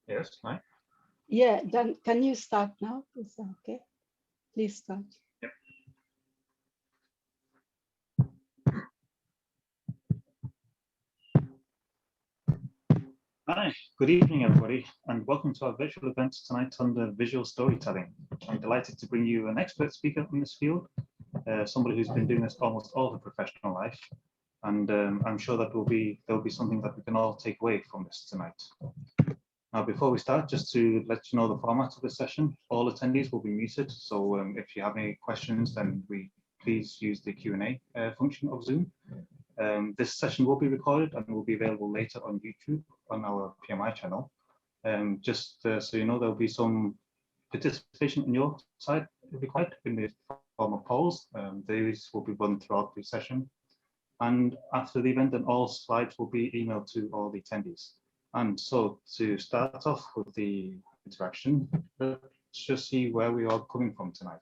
Yes, hi. Yeah, then can you start now? Is that okay? Please start. Yep. Hi, good evening, everybody, and welcome to our virtual event tonight under visual storytelling. I'm delighted to bring you an expert speaker in this field, somebody who's been doing this almost all her professional life, and I'm sure that there'll be something that we can all take away from this tonight. Now, before we start, just to let you know the format of this session, all attendees will be muted. So if you have any questions, then please use the Q&A function of Zoom. This session will be recorded and will be available later on YouTube on our PMI channel. Just so you know, there'll be some participation on your side required in the form of polls. These will be run throughout the session. And after the event, then all slides will be emailed to all the attendees. And so to start off with the interaction, let's just see where we are coming from tonight.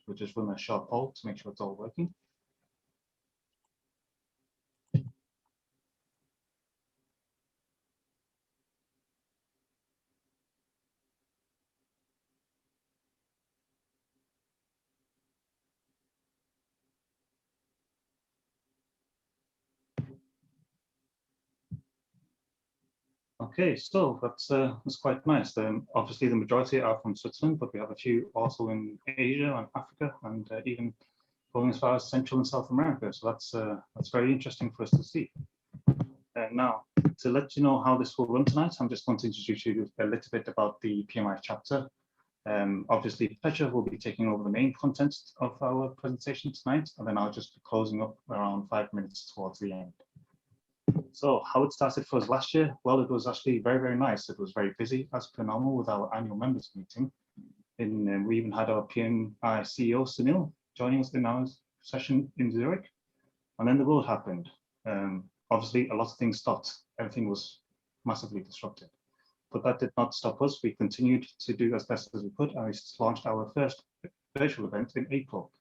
We'll just run a short poll to make sure it's all working. Okay, so that's quite nice. Obviously, the majority are from Switzerland, but we have a few also in Asia and Africa, and even going as far as Central and South America. So that's very interesting for us to see. Now, to let you know how this will run tonight, I'm just going to introduce you a little bit about the PMI chapter. Obviously, Petra will be taking over the main content of our presentation tonight, and then I'll just be closing up around 5 minutes towards the end. So how it started for us last year? Well, it was actually very, very nice. It was very busy as per normal with our annual members meeting. We even had our PMI CEO, Sunil, joining us in our session in Zurich. And then the world happened. Obviously, a lot of things stopped. Everything was massively disrupted. But that did not stop us. We continued to do as best as we could, and we launched our first virtual event in April.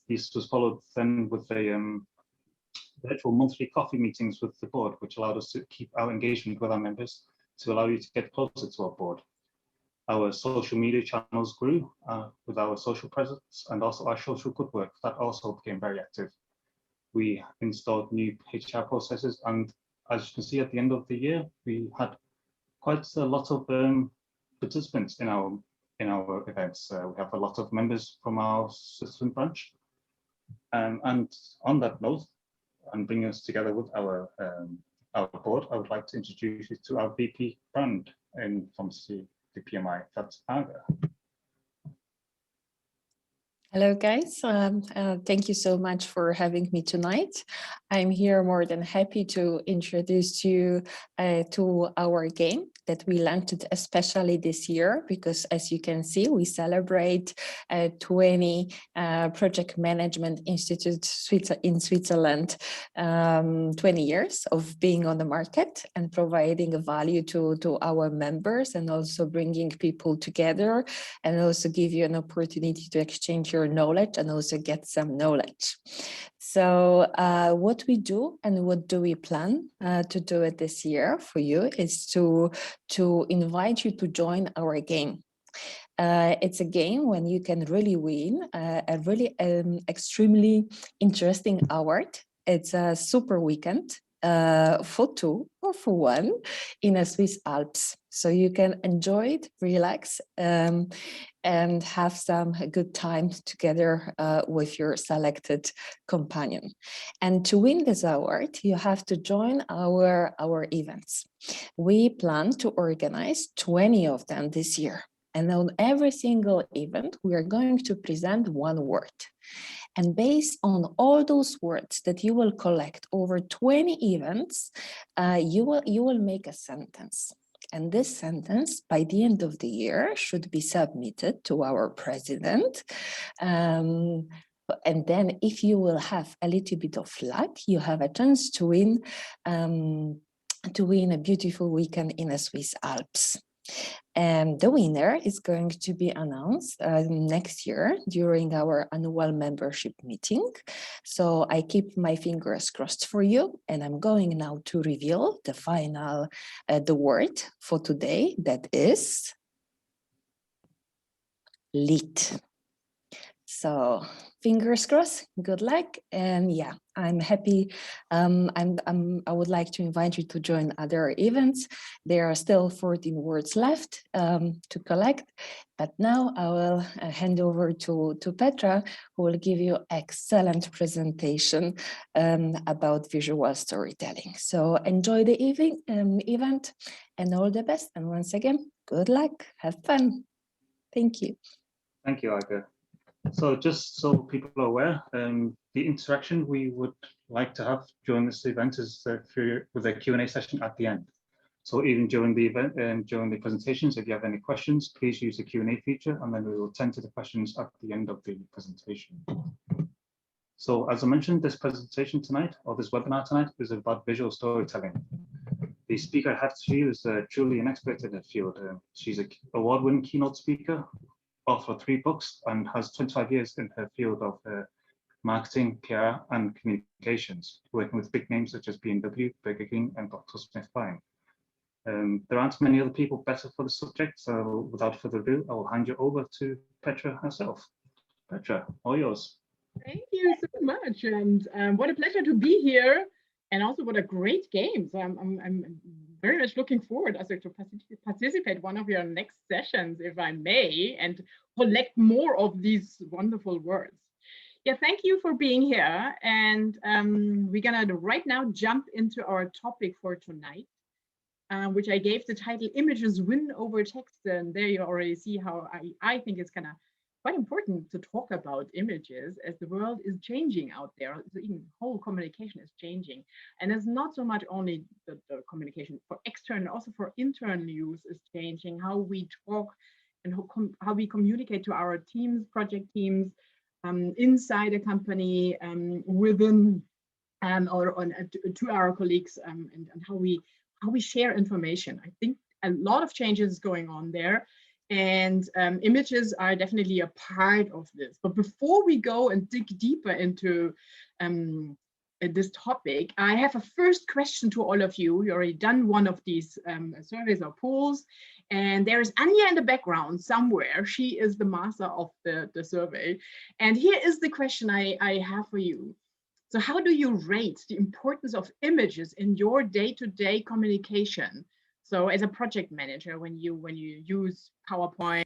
This was followed then with a virtual monthly coffee meetings with the board, which allowed us to keep our engagement with our members to allow you to get closer to our board. Our social media channels grew with our social presence, and also our social good work that also became very active. We installed new HR processes, and as you can see at the end of the year, we had quite a lot of participants in our events. We have a lot of members from our Switzerland branch. And on that note, and bringing us together with our board, I would like to introduce you to our VP brand from the PMI, that's Aga. Hello, guys. Thank you so much for having me tonight. I'm here more than happy to introduce you to our game that we launched especially this year, because as you can see, we celebrate 20 Project Management Institute in Switzerland, 20 years of being on the market and providing value to our members, and also bringing people together, and also give you an opportunity to exchange your knowledge and also get some knowledge. So what we do and what do we plan to do it this year for you is to invite you to join our game. It's a game when you can really win a really extremely interesting award. It's a super weekend for two or for one in a Swiss Alps. So you can enjoy it, relax, and have some good time together with your selected companion. And to win this award, you have to join our events. We plan to organize 20 of them this year. And on every single event, we are going to present one word. And based on all those words that you will collect over 20 events, you will make a sentence. And this sentence, by the end of the year, should be submitted to our president. And then if you will have a little bit of luck, you have a chance to win a beautiful weekend in the Swiss Alps. And the winner is going to be announced next year during our annual membership meeting. So I keep my fingers crossed for you, and I'm going now to reveal the final, the word for today, that is lead. So fingers crossed, good luck. And yeah, I'm happy. I would like to invite you to join other events. There are still 14 words left to collect. But now I will hand over to Petra, who will give you excellent presentation about visual storytelling. So enjoy the event and all the best. And once again, good luck, have fun. Thank you. Thank you, Aga. So just so people are aware, the interaction we would like to have during this event is with a Q&A session at the end. So even during the event and during the presentations, if you have any questions, please use the Q&A feature, and then we will tend to the questions at the end of the presentation. So as I mentioned, this presentation tonight, or this webinar tonight, is about visual storytelling. The speaker I have to you is truly an expert in the field. She's an award-winning keynote speaker, author of 3 books, and has 25 years in her field of marketing, PR, and communications, working with big names such as BMW, Burger King, and Dr. Smith Fine. There aren't many other people better for the subject, so without further ado, I will hand you over to Petra herself. Petra, all yours. Thank you so much, and what a pleasure to be here, and also what a great game. So I'm very much looking forward also to participate one of your next sessions, if I may, and collect more of these wonderful words. Yeah, thank you for being here, and we're gonna right now jump into our topic for tonight, which I gave the title "Images Win Over Text," and there you already see how I think it's gonna quite important to talk about images as the world is changing out there. So even whole communication is changing, and it's not so much only the communication for external, also for internal use is changing. How we talk and how we communicate to our teams, project teams, inside a company, within, or to our colleagues, and how we share information. I think a lot of changes going on there. And images are definitely a part of this. But before we go and dig deeper into this topic, I have a first question to all of you. You already done one of these surveys or polls, and there is Anya in the background somewhere. She is the master of the survey. And here is the question I have for you. So how do you rate the importance of images in your day-to-day communication? So as a project manager, when you use PowerPoint,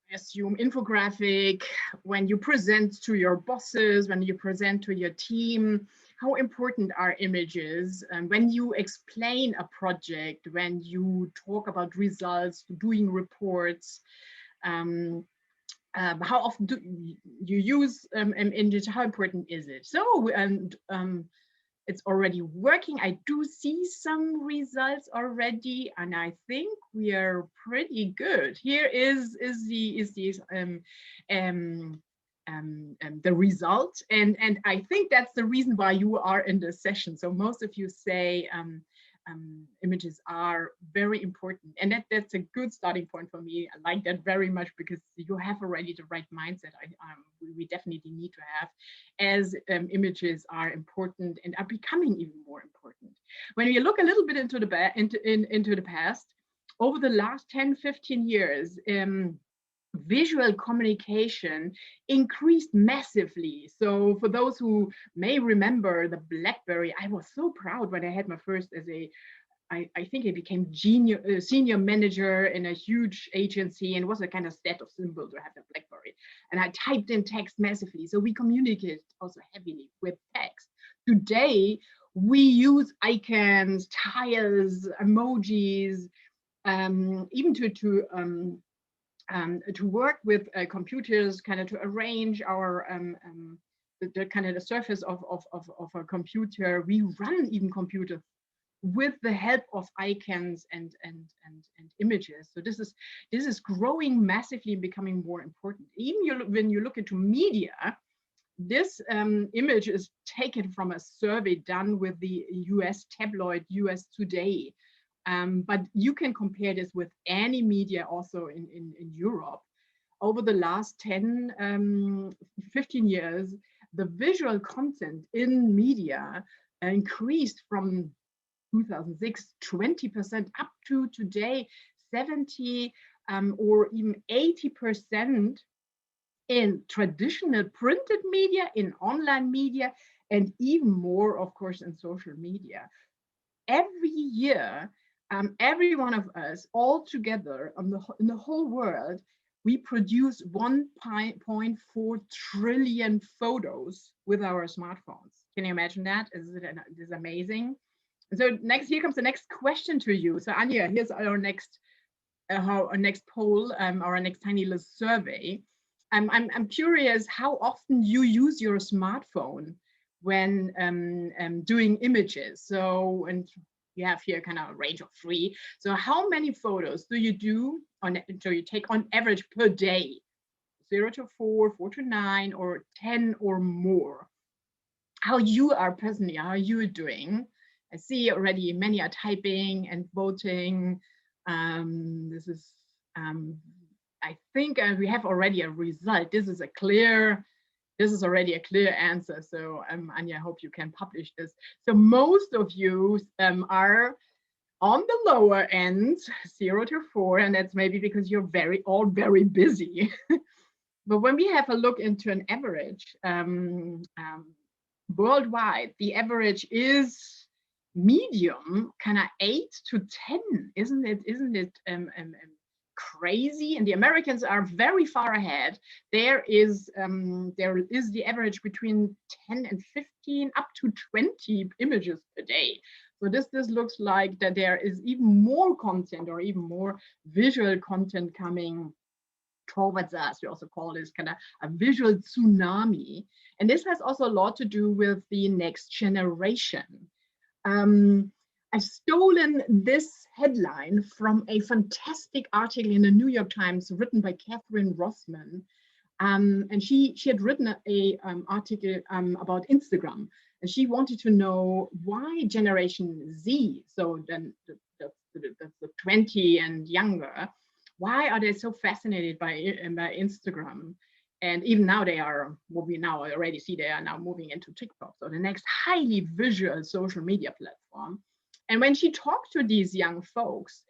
I assume infographic, when you present to your bosses, when you present to your team, how important are images? And when you explain a project, when you talk about results, doing reports, how often do you use images? How important is it? So, and it's already working. I do see some results already, and I think we are pretty good. Here is the result, and I think that's the reason why you are in this session. So most of you say images are very important, and that's a good starting point for me. I like that very much because you have already the right mindset. We definitely need to have, as images are important and are becoming even more important. When we look a little bit into the past, over the last 10-15 years, visual communication increased massively. So for those who may remember the BlackBerry, I was so proud when I had my first I think I became senior manager in a huge agency, and it was a kind of status symbol to have a BlackBerry. And I typed in text massively. So we communicated also heavily with text. Today, we use icons, tiles, emojis, even to work with computers, kind of to arrange our the kind of the surface of a computer. We run even computers with the help of icons and images. So this is growing massively and becoming more important. Even when you look into media, this image is taken from a survey done with the US tabloid US Today but you can compare this with any media also in Europe. Over the last 10, 15 years, the visual content in media increased from 2006, 20% up to today, 70 or even 80% in traditional printed media, in online media, and even more, of course, in social media. Every year, every one of us all together in the whole world, we produce 1.4 trillion photos with our smartphones. Can you imagine that? Is it amazing? So here comes the next question to you. So Anja, here's our next poll, our next tiny little survey. I'm curious how often you use your smartphone when doing images. So, and you have here kind of a range of 3. So how many photos do you take on average per day? 0 to 4, 4 to 9, or 10 or more? How you are personally, how are you doing? I see already many are typing and voting. This is, I think we have already a result. This is already a clear answer. So Anja, I hope you can publish this. So most of you are on the lower end, 0 to 4, and that's maybe because you're all very busy. But when we have a look into an average, worldwide, the average is medium, kind of 8 to 10. Isn't it crazy? And the Americans are very far ahead. There is the average between 10 and 15 up to 20 images per day. So this looks like that there is even more content or even more visual content coming towards us. We also call this kind of a visual tsunami. And this has also a lot to do with the next generation. I've stolen this headline from a fantastic article in the New York Times written by Catherine Rossman. And she had written an article about Instagram. And she wanted to know why Generation Z, so then the 20 and younger, why are they so fascinated by Instagram? And even now they are, what we now already see, they are now moving into TikTok, so the next highly visual social media platform. And when she talked to these young folks,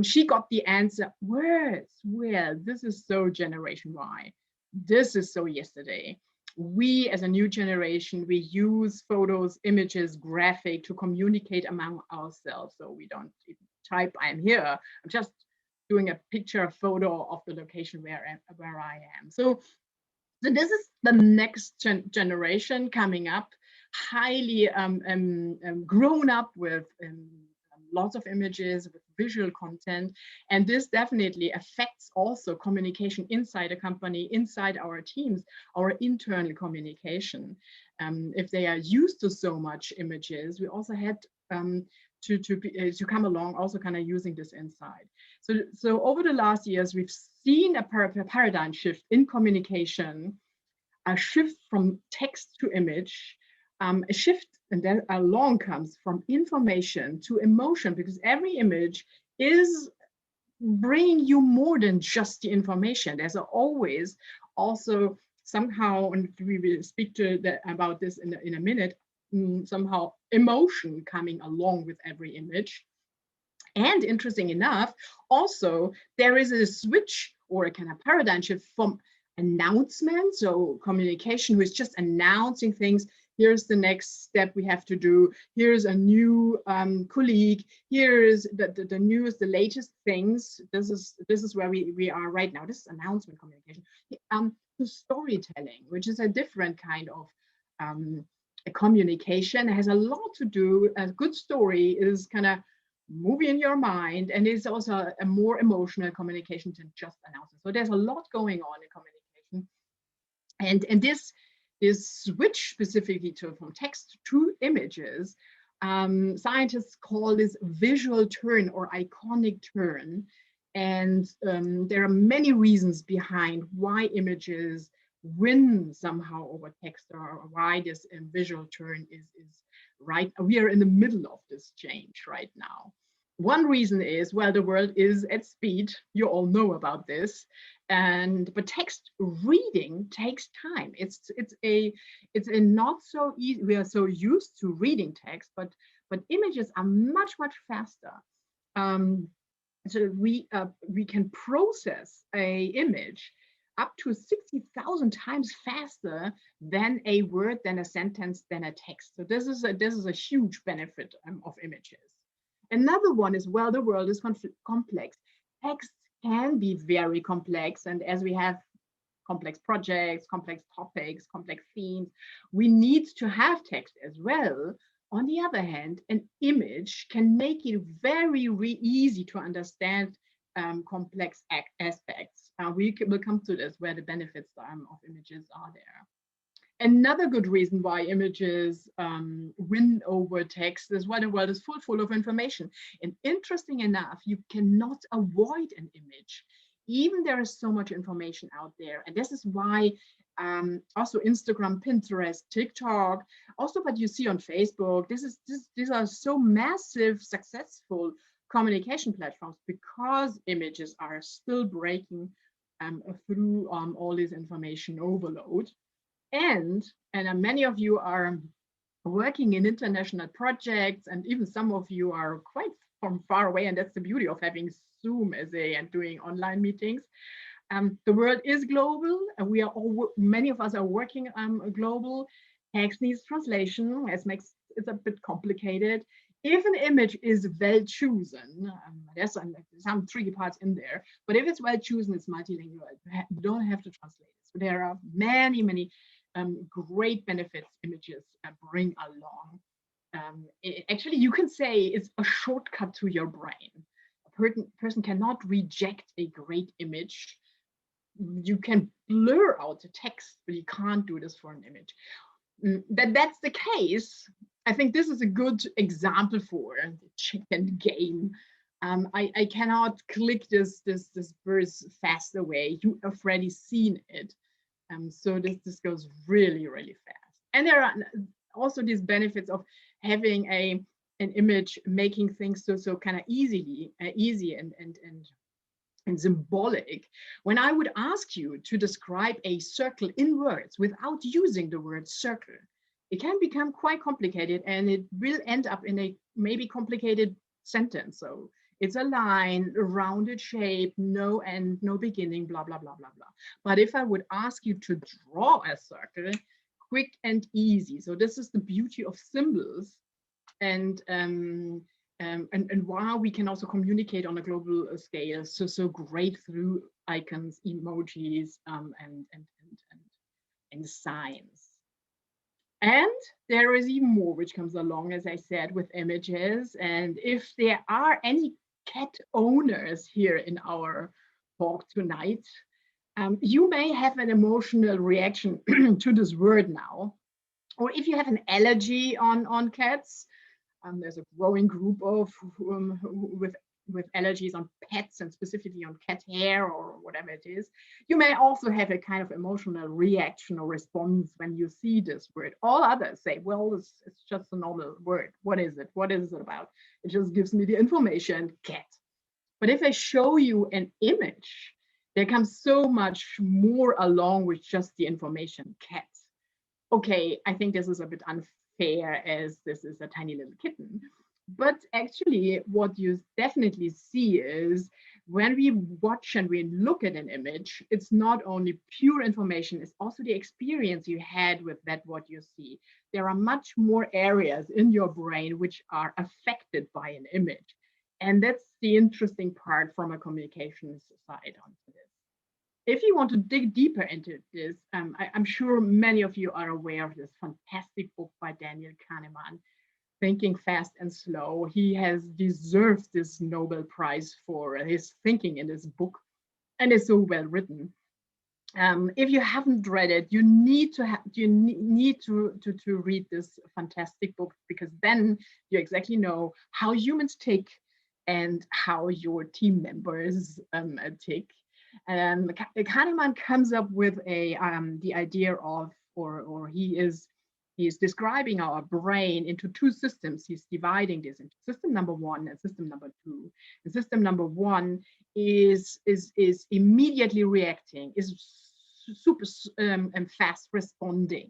she got the answer, well, this is so Generation Y. This is so yesterday. We as a new generation, we use photos, images, graphic to communicate among ourselves. So we don't type, I'm here. I'm just doing a picture, a photo of the location where I am. So this is the next generation coming up, highly grown up with lots of images, with visual content. And this definitely affects also communication inside a company, inside our teams, our internal communication. If they are used to so much images, we also had to come along also kind of using this inside. So over the last years, we've seen a paradigm shift in communication, a shift from text to image, a shift, and then along comes from information to emotion, because every image is bringing you more than just the information. There's always also somehow, and we will speak about this in a minute, somehow emotion coming along with every image. And interesting enough, also there is a switch or a kind of paradigm shift from announcement, so communication who is just announcing things. Here's the next step we have to do. Here's a new colleague. Here's the news, the latest things. This is where we are right now. This is announcement communication. To storytelling, which is a different kind of a communication. It has a lot to do. A good story is kind of movie in your mind, and it's also a more emotional communication than just announcement. So there's a lot going on in communication, and this switch specifically from text to images, scientists call this visual turn or iconic turn, and there are many reasons behind why images win somehow over text, or why this visual turn is right. We are in the middle of this change right now. One reason is, well, the world is at speed. You all know about this. But text reading takes time. It's a not so easy. We are so used to reading text, but images are much faster. So we can process a image up to 60,000 times faster than a word, than a sentence, than a text. So this is a huge benefit of images. Another one is, well, the world is complex. Text can be very complex, and as we have complex projects, complex topics, complex themes, we need to have text as well. On the other hand, an image can make it very easy to understand complex aspects. We will come to this, where the benefits of images are there. Another good reason why images win over text is, well, the world is full of information. And interesting enough, you cannot avoid an image. Even there is so much information out there. And this is why also Instagram, Pinterest, TikTok, also what you see on Facebook, these are so massive, successful communication platforms, because images are still breaking through all this information overload. And many of you are working in international projects, and even some of you are quite from far away, and that's the beauty of having Zoom and doing online meetings. The world is global, and we are all, many of us are working global. Text needs translation, as makes it a bit complicated. If an image is well chosen, there's some tricky parts in there, but if it's well chosen, it's multilingual. You don't have to translate it. So there are many great benefits images bring along. Actually, you can say it's a shortcut to your brain. A person cannot reject a great image. You can blur out the text, but you can't do this for an image. That's the case. I think this is a good example for the chicken game. I cannot click this verse fast away. You have already seen it. So this goes really fast. And there are also these benefits of having an image, making things so kind of easy and symbolic. When I would ask you to describe a circle in words without using the word circle, it can become quite complicated, and it will end up in a maybe complicated sentence. So it's a line, a rounded shape, no end, no beginning, blah, blah, blah, blah, blah. But if I would ask you to draw a circle, quick and easy. So this is the beauty of symbols, and while we can also communicate on a global scale, so great through icons, emojis, and signs. And there is even more which comes along, as I said, with images. And if there are any cat owners here in our talk tonight, you may have an emotional reaction to this word now. Or if you have an allergy on cats, there's a growing group of with allergies on pets, and specifically on cat hair or whatever it is. You may also have a kind of emotional reaction or response when you see this word. All others say, well, it's just a normal word. What is it? What is it about? It just gives me the information, cat. But if I show you an image, there comes so much more along with just the information, cat. Okay, I think this is a bit unfair, as this is a tiny little kitten. But actually, what you definitely see is when we watch and we look at an image, it's not only pure information, it's also the experience you had with that, what you see. There are much more areas in your brain which are affected by an image. And that's the interesting part from a communication side onto this. If you want to dig deeper into this, I'm sure many of you are aware of this fantastic book by Daniel Kahneman, Thinking Fast and Slow. He has deserved this Nobel Prize for his thinking in this book, and it's so well written. If you haven't read it, you need to read this fantastic book, because then you exactly know how humans tick and how your team members tick. Kahneman comes up with the idea of, or he is He's describing our brain into two systems. He's dividing this into system number one and system number two. And system number one is immediately reacting, is super and fast responding,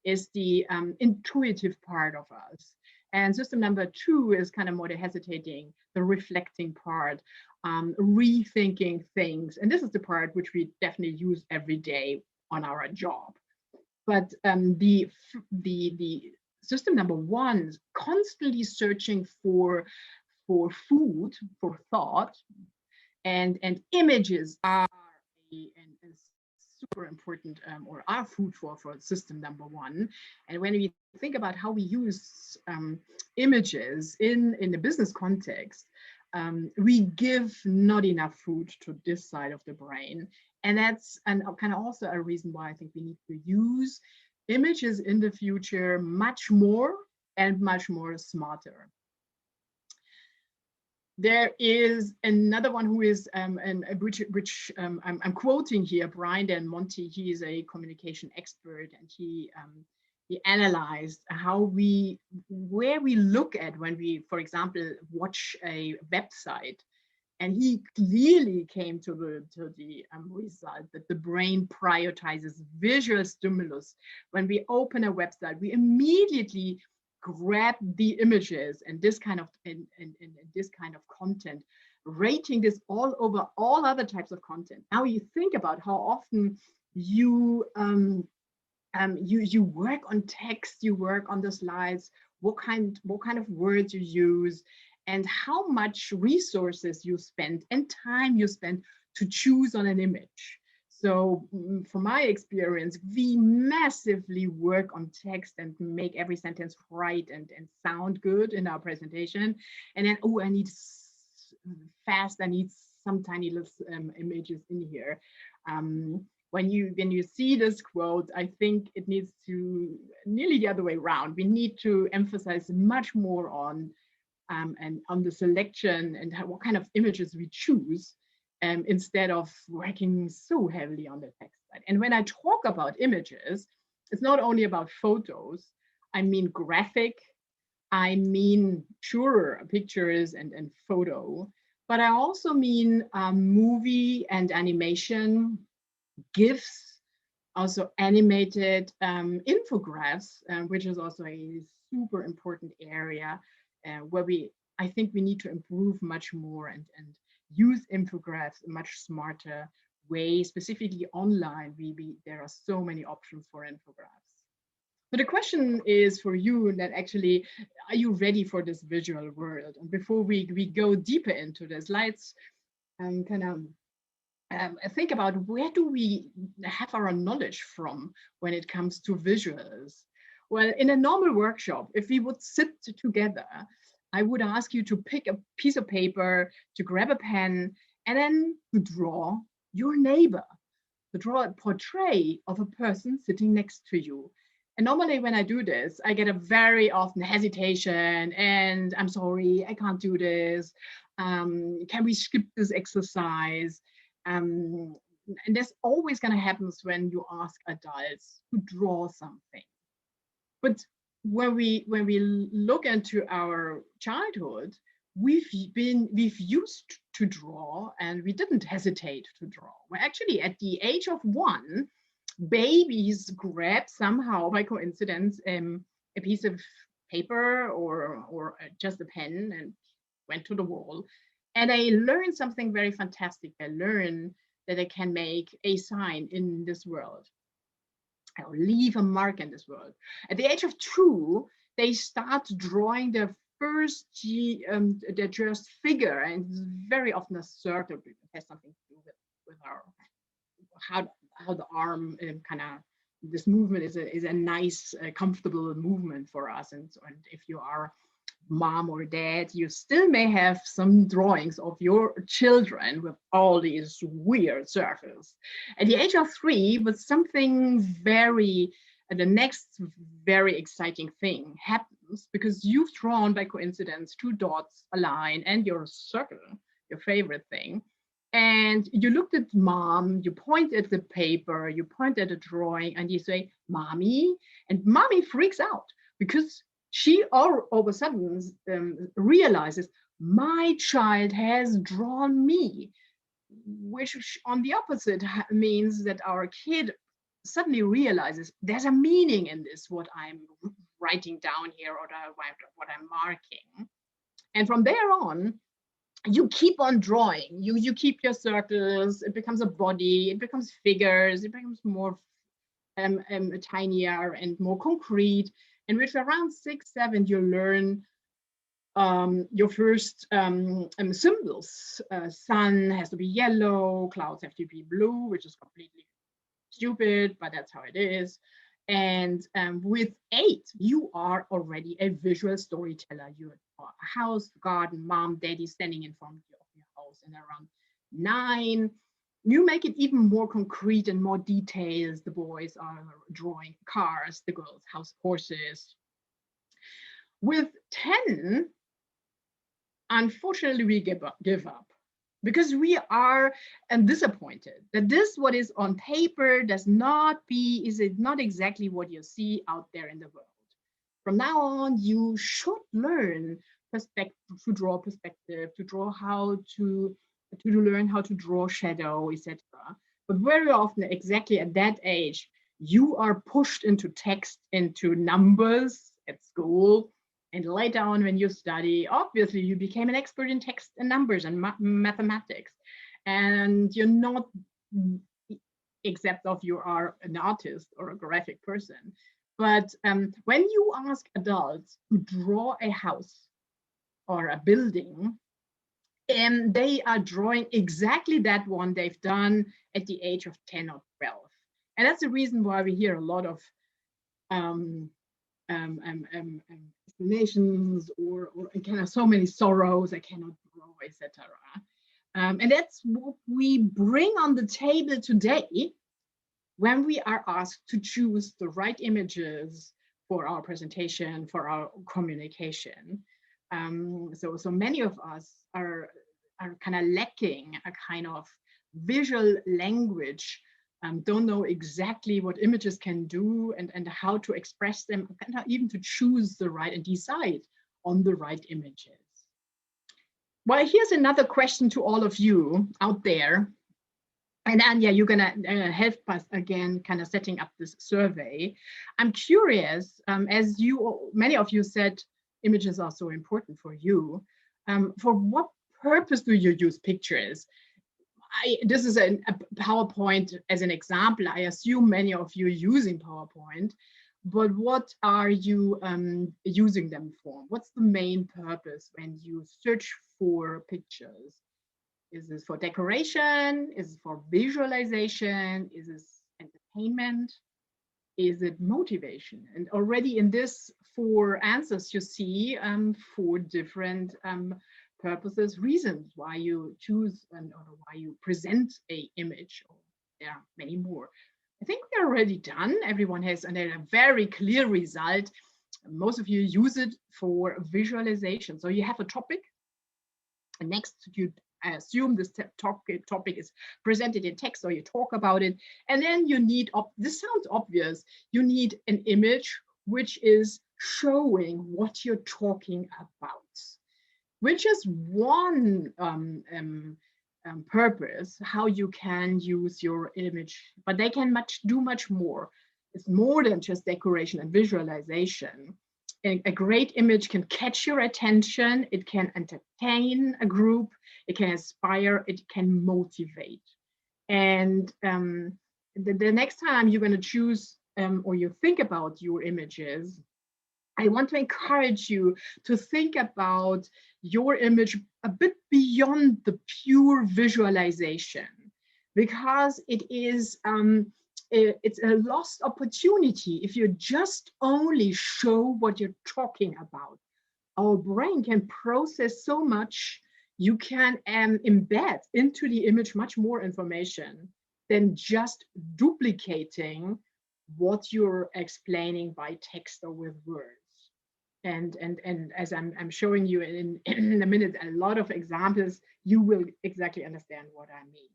is the intuitive part of us. And system number two is kind of more the hesitating, the reflecting part, rethinking things. And this is the part which we definitely use every day on our job. But the system number one is constantly searching for food, for thought, and images are a super important, or are food for system number one. And when we think about how we use images in the business context, we give not enough food to this side of the brain. And that's kind of also a reason why I think we need to use images in the future much more and much more smarter. There is another one who is, which I'm quoting here, Brian Del Monte. He is a communication expert, and he analyzed where we look at when we, for example, watch a website. And he clearly came to the result that the brain prioritizes visual stimulus. When we open a website, we immediately grab the images and this kind of this kind of content, rating this all over all other types of content. Now you think about how often you work on text, you work on the slides, what kind of words you use, and how much resources you spend and time you spend to choose on an image. So from my experience, we massively work on text and make every sentence right and sound good in our presentation. And then, oh, I need fast, I need some tiny little images in here. When you see this quote, I think it needs to nearly the other way around. We need to emphasize much more on and on the selection and what kind of images we choose, instead of working so heavily on the text side. And when I talk about images, it's not only about photos. I mean graphic, I mean sure pictures and photo, but I also mean movie and animation, GIFs, also animated infographics, which is also a super important area where I think we need to improve much more and use infographics in a much smarter way, specifically online. There are so many options for infographics. But the question is for you that actually, are you ready for this visual world? And before we go deeper into this, let's kind of think about where do we have our knowledge from when it comes to visuals? Well, in a normal workshop, if we would sit together, I would ask you to pick a piece of paper, to grab a pen, and then to draw your neighbor, to draw a portrait of a person sitting next to you. And normally when I do this, I get a very often hesitation and I'm sorry, I can't do this. Can we skip this exercise? And that's always going to happen when you ask adults to draw something. But when we look into our childhood, we've used to draw and we didn't hesitate to draw. Well, actually, at the age of 1, babies grab somehow by coincidence a piece of paper or just a pen and went to the wall. And they learn something very fantastic. They learn that they can make a sign in this world, or leave a mark in this world. At the age of 2, they start drawing their first their just figure, and it's very often a circle. It has something to do with our how the arm kind of, this movement is a nice comfortable movement for us. And if you are mom or dad, you still may have some drawings of your children with all these weird circles. At the age of 3, but something very, the next very exciting thing happens, because you've drawn by coincidence 2 dots, a line, and your circle, your favorite thing. and you looked at mom, you point at the paper, you point at a drawing, and you say, mommy, and mommy freaks out because she all of a sudden realizes my child has drawn me, which on the opposite means that our kid suddenly realizes there's a meaning in this, what I'm writing down here or what I'm marking. And from there on, you keep on drawing. You keep your circles. It becomes a body. It becomes figures. It becomes more tinier and more concrete. And with around 6, 7, you learn your first symbols. Sun has to be yellow. Clouds have to be blue, which is completely stupid, but that's how it is. And with 8, you are already a visual storyteller. You're a house, garden, mom, daddy standing in front of your house. And around 9, you make it even more concrete and more details. The boys are drawing cars, the girls house, horses. With 10, unfortunately, we give up. Because we are disappointed that this what is on paper is it not exactly what you see out there in the world. From now on, you should learn perspective, to draw perspective, to draw how to learn how to draw shadow, etc. But very often, exactly at that age, you are pushed into text, into numbers at school. And later on, when you study, obviously you became an expert in text and numbers and mathematics. And you're not, except if you are an artist or a graphic person. But when you ask adults to draw a house or a building, and they are drawing exactly that one they've done at the age of 10 or 12. And that's the reason why we hear a lot of explanations or kind of so many sorrows, I cannot draw, etc. And that's what we bring on the table today when we are asked to choose the right images for our presentation, for our communication. So many of us are kind of lacking a kind of visual language, don't know exactly what images can do and how to express them, and even to choose the right and decide on the right images. Well, here's another question to all of you out there. And Anya, you're gonna help us again, kind of setting up this survey. I'm curious, as many of you said, images are so important for you. For what purpose do you use pictures? This is a PowerPoint as an example. I assume many of you are using PowerPoint, but what are you using them for? What's the main purpose when you search for pictures? Is this for decoration? Is it for visualization? Is this entertainment? Is it motivation? And already in this 4 answers, you see 4 different purposes, reasons why you choose or why you present a image. There are many more. I think we're already done. Everyone has a very clear result. Most of you use it for visualization. So you have a topic, and next you assume this topic is presented in text, or you talk about it, and then you need, this sounds obvious, you need an image which is showing what you're talking about, which is one purpose, how you can use your image, but they can do much more. It's more than just decoration and visualization. A great image can catch your attention, it can entertain a group, it can inspire, it can motivate. And the next time you're going to choose or you think about your images, I want to encourage you to think about your image a bit beyond the pure visualization, because it is it's a lost opportunity if you just only show what you're talking about. Our brain can process so much. You can embed into the image much more information than just duplicating what you're explaining by text or with words. And as I'm showing you in a minute, a lot of examples, you will exactly understand what I mean.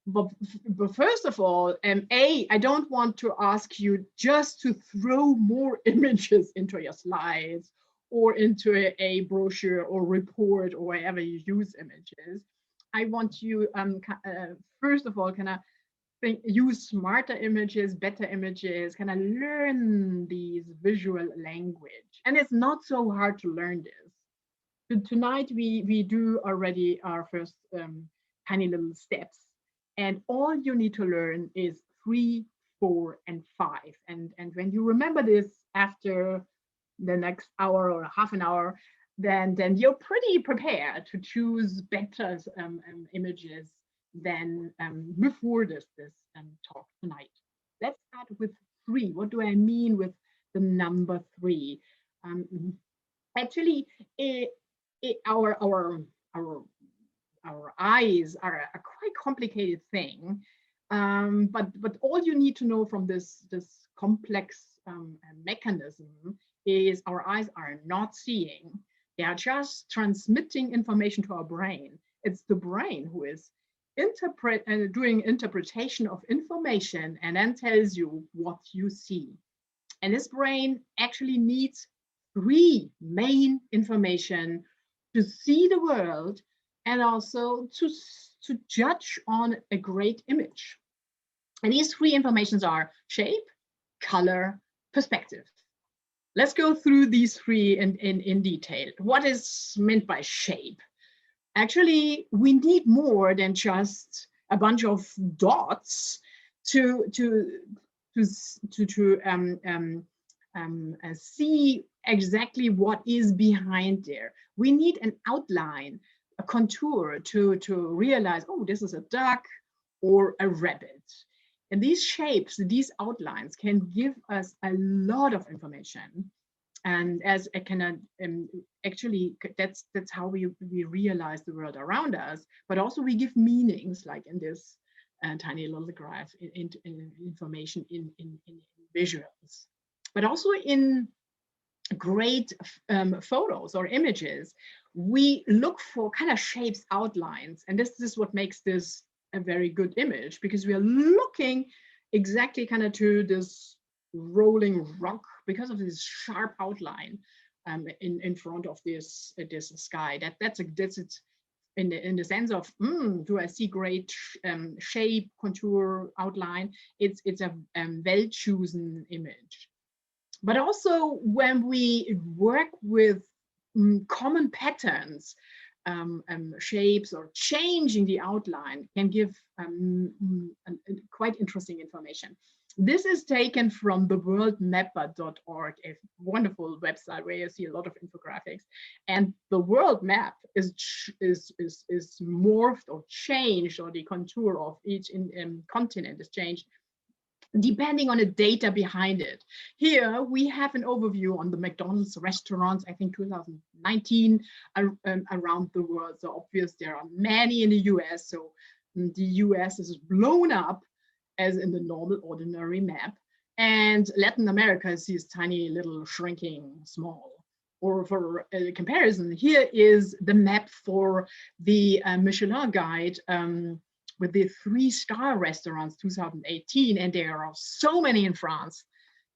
But first of all, I don't want to ask you just to throw more images into your slides or into a brochure or report or wherever you use images. I want you, first of all, kind of use smarter images, better images, kind of learn these visual language. And it's not so hard to learn this. Tonight, we do already our first tiny little steps. And all you need to learn is 3, 4, and 5. And when you remember this after the next hour or half an hour, then you're pretty prepared to choose better images than before this talk tonight. Let's start with 3. What do I mean with the number 3? Actually, our eyes are a quite complicated thing, but all you need to know from this complex mechanism is our eyes are not seeing. They are just transmitting information to our brain. It's the brain who is doing interpretation of information and then tells you what you see. And this brain actually needs 3 main information to see the world and also to judge on a great image. And these 3 informations are shape, color, perspective. Let's go through these 3 in detail. What is meant by shape? Actually, we need more than just a bunch of dots to see exactly what is behind there. We need an outline, a contour to realize, oh, this is a duck or a rabbit. And these shapes, these outlines can give us a lot of information. And as I can actually, that's how we realize the world around us, but also we give meanings, like in this tiny little graph, in information in visuals, but also in great photos or images. We look for kind of shapes, outlines, and this is what makes this a very good image, because we are looking exactly kind of to this rolling rock because of this sharp outline in front of this sky. That's it in the sense of do I see great shape, contour, outline? It's a well-chosen image. But also when we work with common patterns, shapes, or changing the outline can give quite interesting information. This is taken from the worldmapper.org, a wonderful website where you see a lot of infographics. And the world map is morphed or changed, or the contour of each continent is changed depending on the data behind it. Here we have an overview on the McDonald's restaurants, I think 2019, around the world. So obvious there are many in the US. So the US is blown up as in the normal ordinary map. And Latin America is this tiny little shrinking small. Or for a comparison, here is the map for the Michelin guide with the 3-star restaurants 2018, and there are so many in France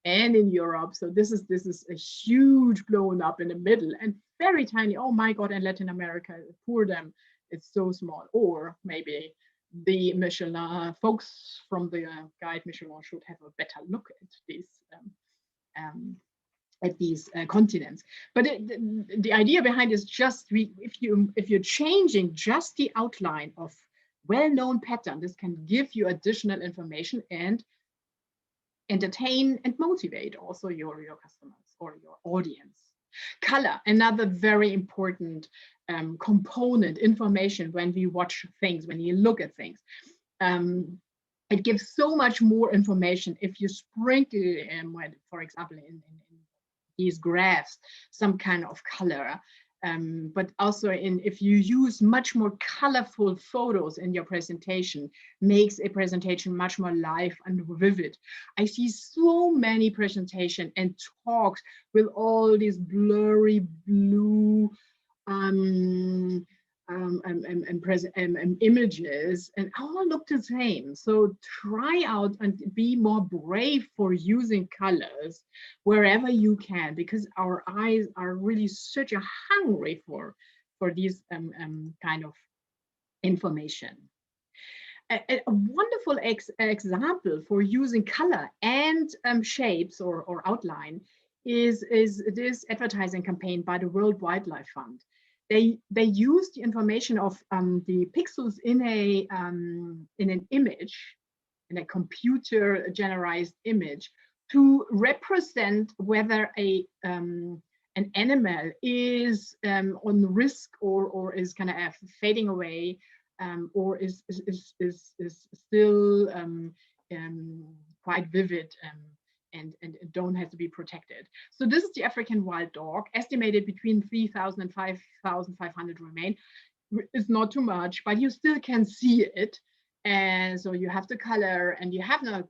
and in Europe. So this is a huge blown up in the middle and very tiny. Oh my God, in Latin America, poor them, it's so small. Or maybe the Michelin folks from the guide Michelin should have a better look at these continents. But the idea behind is just if you're changing just the outline of well-known pattern, this can give you additional information and entertain and motivate also your customers or your audience. Color, another very important component, information when we watch things, when you look at things. It gives so much more information if you sprinkle, for example, in these graphs, some kind of color. but also if you use much more colorful photos in your presentation, makes a presentation much more live and vivid. I see so many presentations and talks with all these blurry blue images, and all look the same. So try out and be more brave for using colors wherever you can, because our eyes are really such a hungry for these kind of information. A wonderful example for using color and shapes or outline is this advertising campaign by the World Wildlife Fund. They use the information of the pixels in an image, in a computer generated image, to represent whether an animal is on risk or is kind of fading away, or is still quite vivid and don't have to be protected. So this is the African wild dog, estimated between 3,000 and 5,500 remain. It's not too much, but you still can see it. And so you have the color, and you have now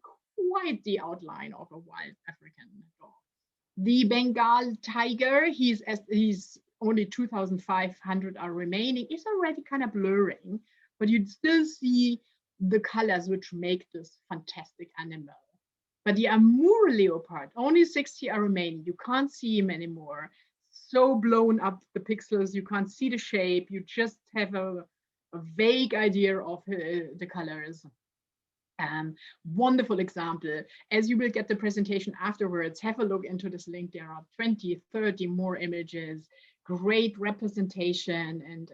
quite the outline of a wild African dog. The Bengal tiger, he's only 2,500 are remaining. It's already kind of blurring, but you'd still see the colors which make this fantastic animal. But the Amur leopard, only 60 are remaining. You can't see him anymore. So blown up the pixels, you can't see the shape. You just have a vague idea of the colors. Wonderful example. As you will get the presentation afterwards, have a look into this link. There are 20, 30 more images, great representation, and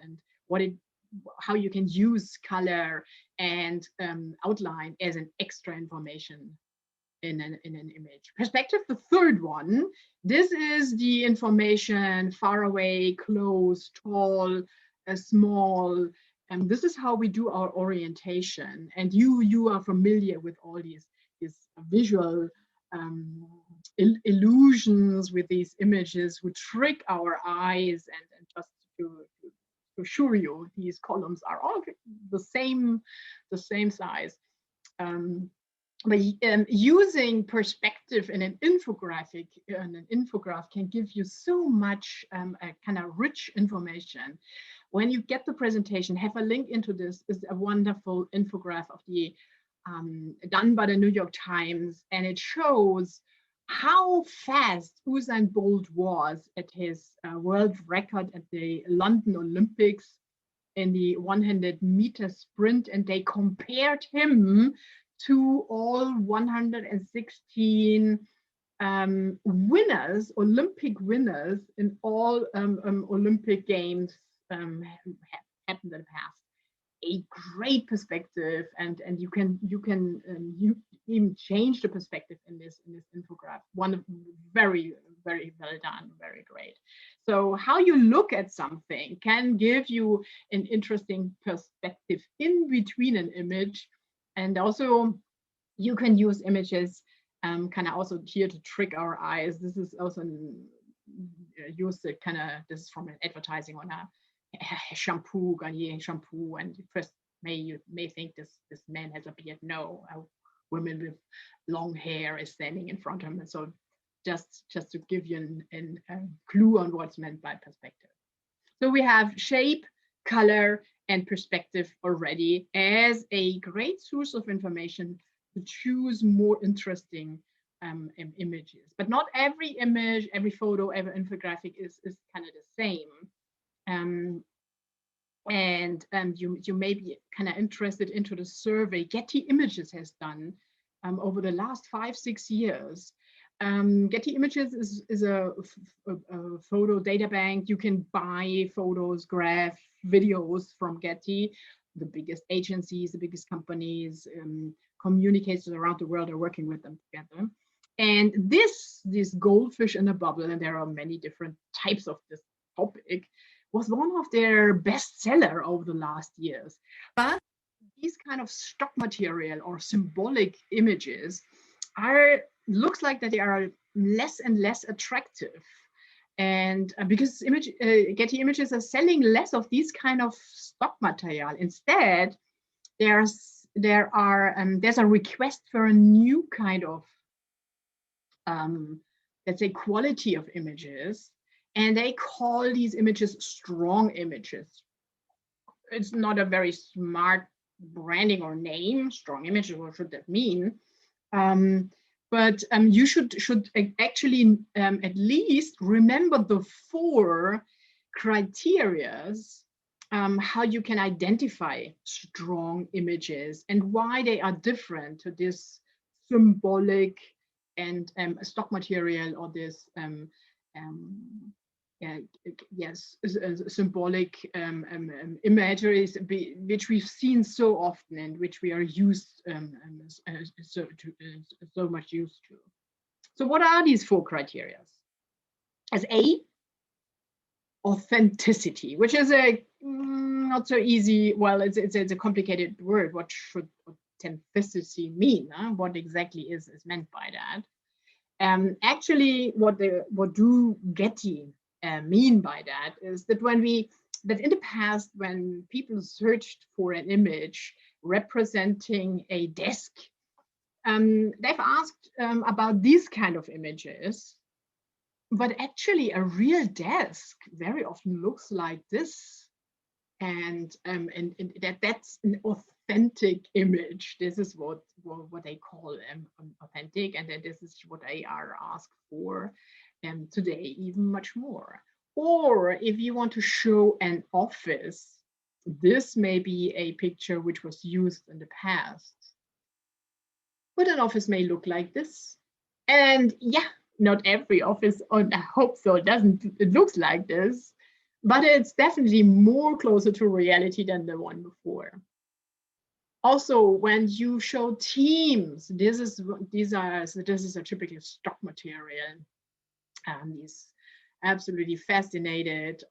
how you can use color and outline as an extra information in an image. Perspective, the third one. This is the information far away, close, tall, small. And this is how we do our orientation. And you are familiar with all these visual illusions with these images who trick our eyes, and just to assure you, these columns are all the same size. But using perspective in an infographic, an infograph can give you so much kind of rich information. When you get the presentation, have a link into this. Is a wonderful infograph of the done by the New York Times, and it shows how fast Usain Bolt was at his world record at the London Olympics in the 100-meter sprint, and they compared him to all 116 winners, Olympic winners in all Olympic Games happened in the past. A great perspective, and you can even change the perspective in this infograph. One very well done, very great. So how you look at something can give you an interesting perspective in between an image. And also, you can use images kind of also here to trick our eyes. This is also used kind of, this is from an advertising on a shampoo, Garnier shampoo. And first, you may think this man has a beard. No, a woman with long hair is standing in front of him. And so just to give you a clue on what's meant by perspective. So we have shape, color, and perspective already as a great source of information to choose more interesting images. But not every image, every photo, every infographic is kind of the same. You may be kind of interested into the survey Getty Images has done over the last 5-6 years. Getty Images is a photo data bank. You can buy photos, graphs, videos from Getty. The biggest agencies, the biggest companies, communicators around the world are working with them together. And this goldfish in a bubble, and there are many different types of this topic, was one of their best seller over the last years. But these kind of stock material or symbolic images looks like that they are less and less attractive. And because Getty Images are selling less of these kind of stock material. Instead, there's a request for a new kind of let's say quality of images, and they call these images strong images. It's not a very smart branding or name, strong images. What should that mean? But you should actually at least remember the 4 criterias how you can identify strong images and why they are different to this symbolic and stock material, or this symbolic imageries which we've seen so often and which we are used so much used to. So what are these 4 criteria? As A, authenticity, which is a not so easy. Well, it's a complicated word. What should authenticity mean? What exactly is meant by that? Actually, what do Getty mean by that is that that in the past, when people searched for an image representing a desk, they've asked about these kind of images. But actually, a real desk very often looks like this, and that's an authentic image. This is what they call authentic, and that this is what they are asked for today, even much more. Or if you want to show an office, this may be a picture which was used in the past. But an office may look like this, and yeah, not every office, I hope so, it looks like this, but it's definitely more closer to reality than the one before. Also, when you show teams, this is a typical stock material. These absolutely fascinated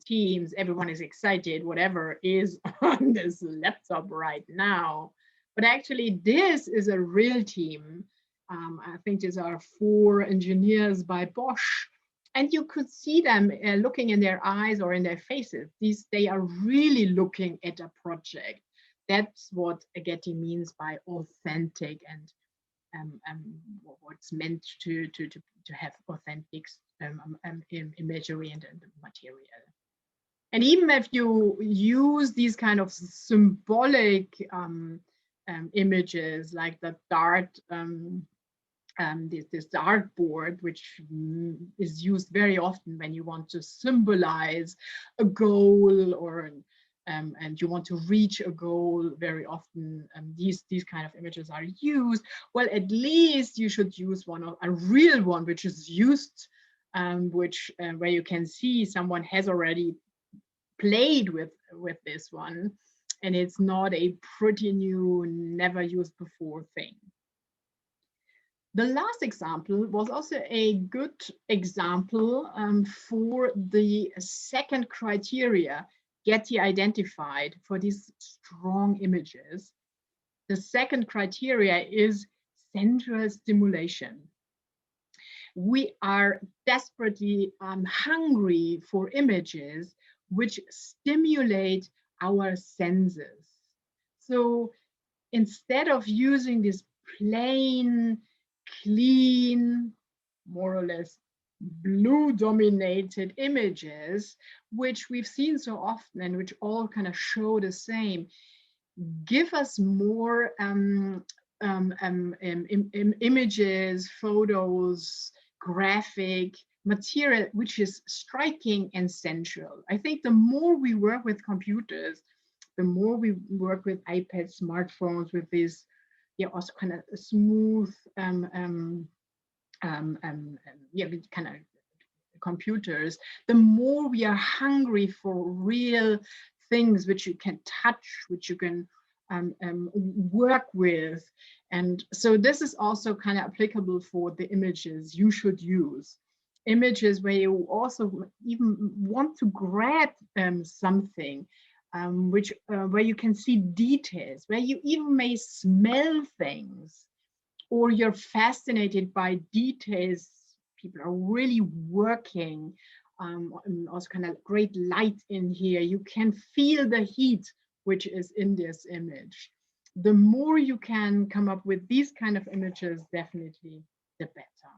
teams, everyone is excited, whatever is on this laptop right now. But actually, this is a real team. I think these are 4 engineers by Bosch, and you could see them looking in their eyes or in their faces. They are really looking at a project. That's what Getty means by authentic, and what's meant to have authentic imagery and material. And even if you use these kind of symbolic images, like the dart, this dartboard, which is used very often when you want to symbolize a goal, or and you want to reach a goal. Very often these kind of images are used. Well, at least you should use a real one which is used, where you can see someone has already played with this one, and it's not a pretty new, never used before thing. The last example was also a good example for the second criteria Getty identified for these strong images. The second criteria is central stimulation. We are desperately hungry for images which stimulate our senses. So instead of using this plain, clean, more or less blue dominated images, which we've seen so often and which all kind of show the same, give us more images, photos, graphic material, which is striking and sensual. I think the more we work with computers, the more we work with iPads, smartphones, with these also kind of smooth kind of computers, the more we are hungry for real things which you can touch, which you can work with. And so this is also kind of applicable for the images you should use. Images where you also even want to grab something, where you can see details, where you even may smell things, or you're fascinated by details people are really working. And also kind of great light in here. You can feel the heat which is in this image. The more you can come up with these kind of images, definitely the better.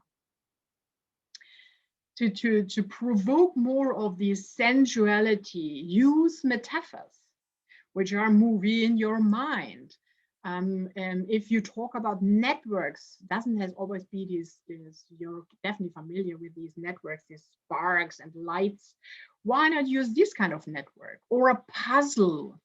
To provoke more of this sensuality, use metaphors, which are moving in your mind. And if you talk about networks, doesn't has always be this, you're definitely familiar with these networks, these sparks and lights. Why not use this kind of network or a puzzle?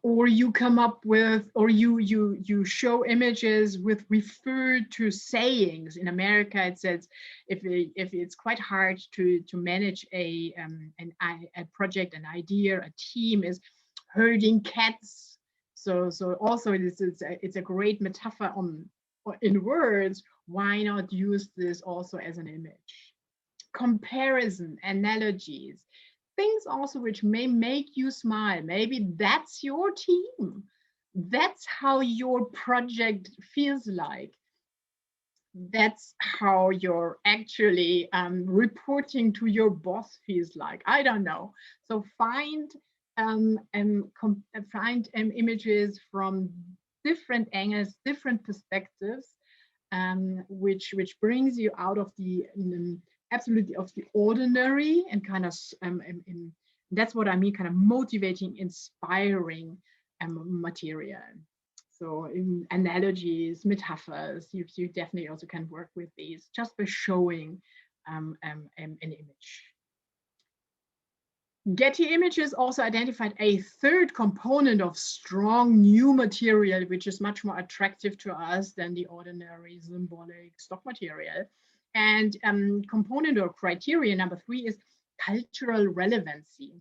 Or you come up with, or you show images with referred to sayings. In America, it says if it's quite hard to manage a project, an idea, a team is herding cats. So also it's a great metaphor in words. Why not use this also as an image? Comparison, analogies. Things also which may make you smile. Maybe that's your team. That's how your project feels like. That's how you're actually reporting to your boss feels like. I don't know. So find images from different angles, different perspectives, which brings you out of the absolutely of the ordinary and kind of that's what I mean, kind of motivating, inspiring material. So in analogies, metaphors, you definitely also can work with these just by showing an image. Getty Images also identified a third component of strong new material, which is much more attractive to us than the ordinary symbolic stock material. And component or criteria number 3 is cultural relevancy.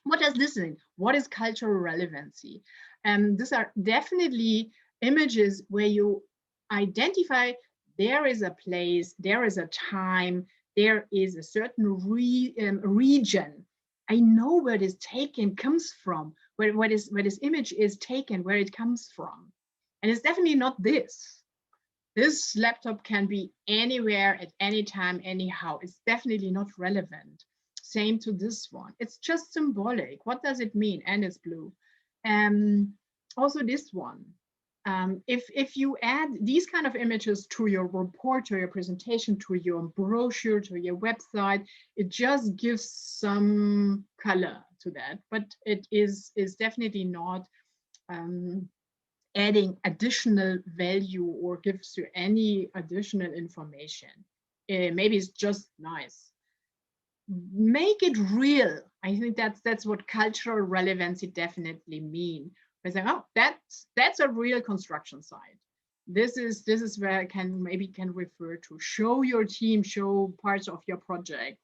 What does this mean? What is cultural relevancy? These are definitely images where you identify there is a place, there is a time, there is a certain region. I know where this taken comes from, where this image is taken, where it comes from. And it's definitely not this. This laptop can be anywhere at any time, anyhow. It's definitely not relevant. Same to this one. It's just symbolic. What does it mean? And it's blue. Also this one. If you add these kind of images to your report, to your presentation, to your brochure, to your website, it just gives some color to that. But it is definitely not adding additional value or gives you any additional information. Maybe it's just nice. Make it real. I think that's what cultural relevancy definitely mean. We're saying, oh, that's a real construction site. This is where I can refer to. Show your team, show parts of your project.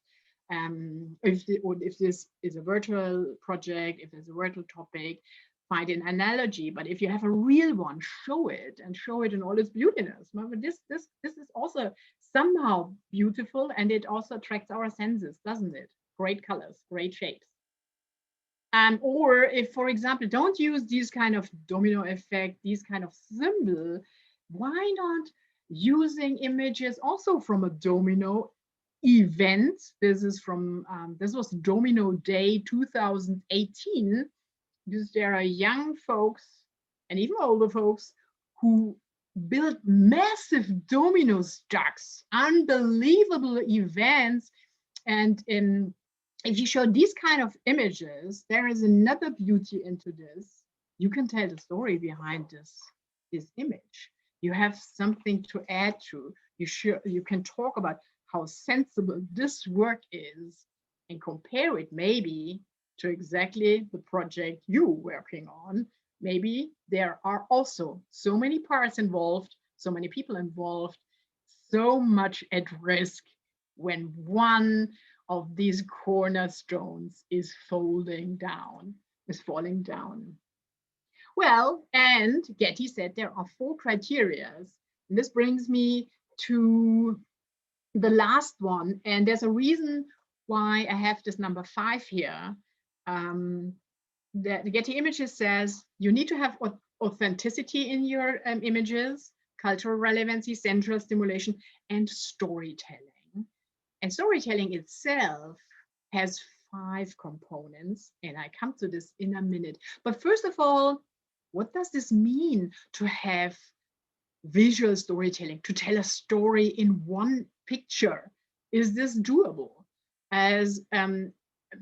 If this is a virtual project, if there's a virtual topic, find an analogy. But if you have a real one, show it and show it in all its beautiness. But this is also somehow beautiful, and it also attracts our senses, doesn't it? Great colors, great shapes. Or if, for example, don't use these kind of domino effect, these kind of symbol, why not using images also from a domino event? This is from, this was Domino Day 2018. Because there are young folks and even older folks who built massive domino stacks, unbelievable events. And if you show these kind of images, there is another beauty into this. You can tell the story behind this image. You have something to add to. You can talk about how sensible this work is and compare it maybe to exactly the project you're working on. Maybe there are also so many parts involved, so many people involved, so much at risk when one of these cornerstones is falling down. Well, and Getty said there are 4 criteria. And this brings me to the last one. And there's a reason why I have this number 5 here. The Getty Images says you need to have authenticity in your images, cultural relevancy, central stimulation, and storytelling. And storytelling itself has 5 components, and I come to this in a minute. But first of all, what does this mean to have visual storytelling, to tell a story in one picture? Is this doable? As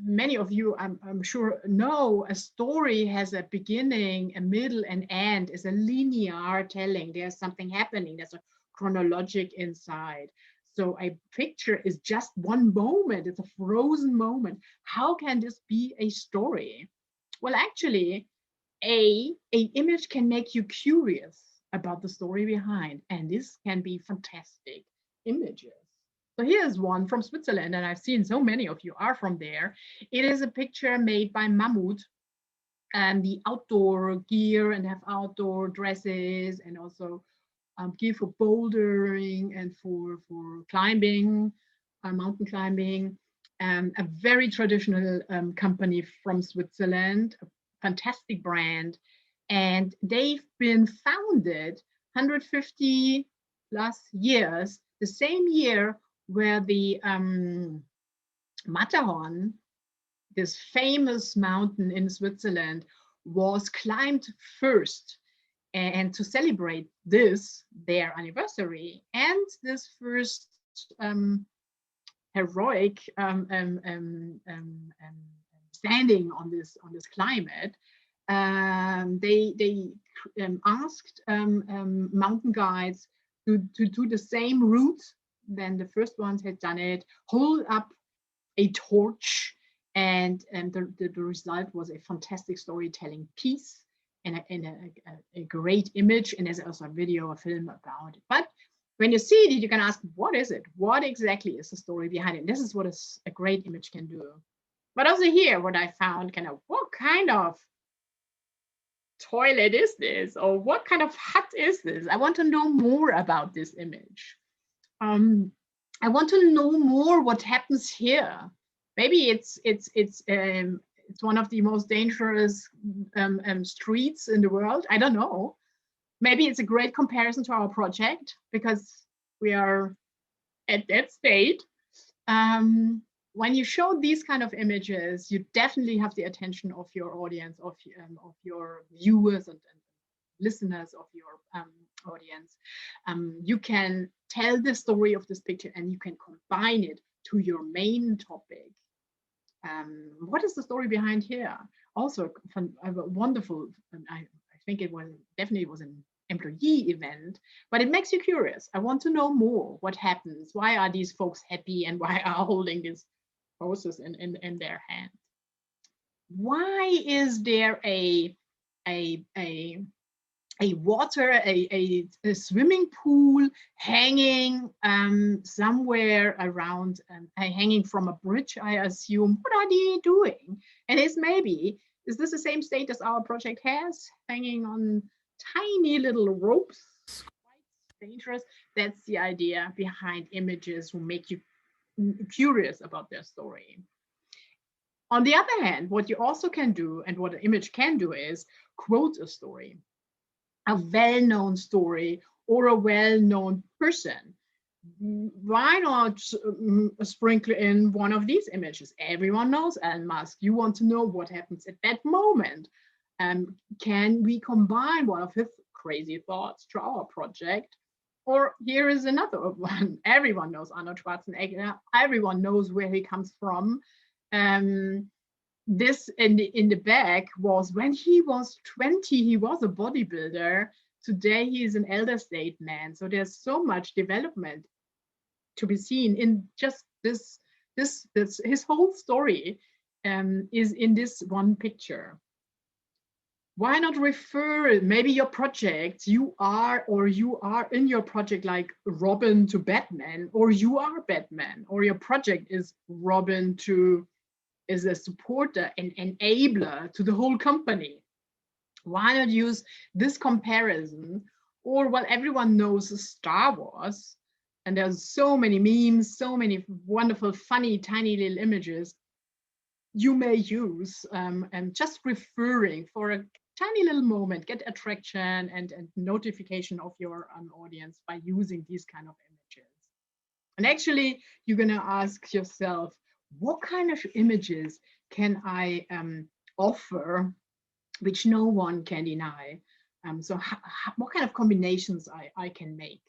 many of you, I'm sure, know, a story has a beginning, a middle, and end. Is a linear telling. There's something happening. There's a chronologic inside. So a picture is just one moment. It's a frozen moment. How can this be a story? Well, actually, a image can make you curious about the story behind, and this can be fantastic images. So here's one from Switzerland, and I've seen so many of you are from there. It is a picture made by Mammut, and the outdoor gear, and have outdoor dresses, and also gear for bouldering and for climbing, mountain climbing. A very traditional company from Switzerland, a fantastic brand. And they've been founded 150 plus years, the same year where the Matterhorn, this famous mountain in Switzerland, was climbed first. And to celebrate this, their anniversary, and this first heroic standing on this climate, they asked mountain guides to do the same route than the first ones had done it, hold up a torch, and the result was a fantastic storytelling piece and a great image. And there's also a video, a film about it. But when you see it, you can ask, what is it? What exactly is the story behind it? This is what a great image can do. But also here, what I found, kind of, what kind of toilet is this? Or what kind of hut is this? I want to know more about this image. I want to know more what happens here. Maybe it's one of the most dangerous streets in the world. I don't know. Maybe it's a great comparison to our project because we are at that state. When you show these kind of images, you definitely have the attention of your audience, of your viewers and listeners of your audience. You can tell the story of this picture and you can combine it to your main topic. What is the story behind here? Also, a wonderful, I think it was definitely was an employee event, but it makes you curious. I want to know more. What happens? Why are these folks happy and why are holding these roses in their hand? Why is there a water, a swimming pool hanging somewhere around, hanging from a bridge, I assume? What are they doing? And is this the same state as our project has, hanging on tiny little ropes? Quite dangerous. That's the idea behind images who make you curious about their story. On the other hand, what you also can do, and what an image can do, is quote a story, a well-known story or a well-known person. Why not sprinkle in one of these images? Everyone knows Elon Musk. You want to know what happens at that moment. Can we combine one of his crazy thoughts to our project? Or here is another one. Everyone knows Arnold Schwarzenegger. Everyone knows where he comes from. This in the back was when he was 20, he was a bodybuilder. Today he is an elder statesman. So there's so much development to be seen in just this his whole story is in this one picture. Why not refer maybe your project, you are in your project like Robin to Batman, or you are Batman, or your project is Robin is a supporter and enabler to the whole company. Why not use this comparison? Or, well, everyone knows Star Wars, and there's so many memes, so many wonderful, funny, tiny little images you may use, and just referring for a tiny little moment, get attraction and notification of your audience by using these kind of images. And actually, you're going to ask yourself, what kind of images can I offer which no one can deny? So what kind of combinations I can make?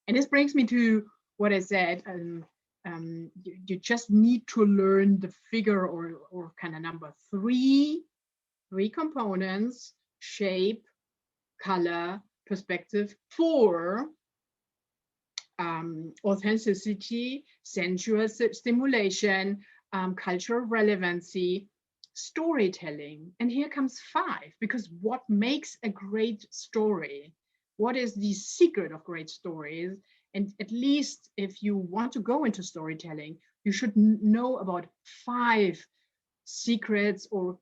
And this brings me to what I said. You just need to learn the figure or kind of number three components: shape, color, perspective. 4, authenticity, sensual stimulation, cultural relevancy, storytelling. And here comes 5, because what makes a great story? What is the secret of great stories? And at least if you want to go into storytelling, you should know about 5 secrets or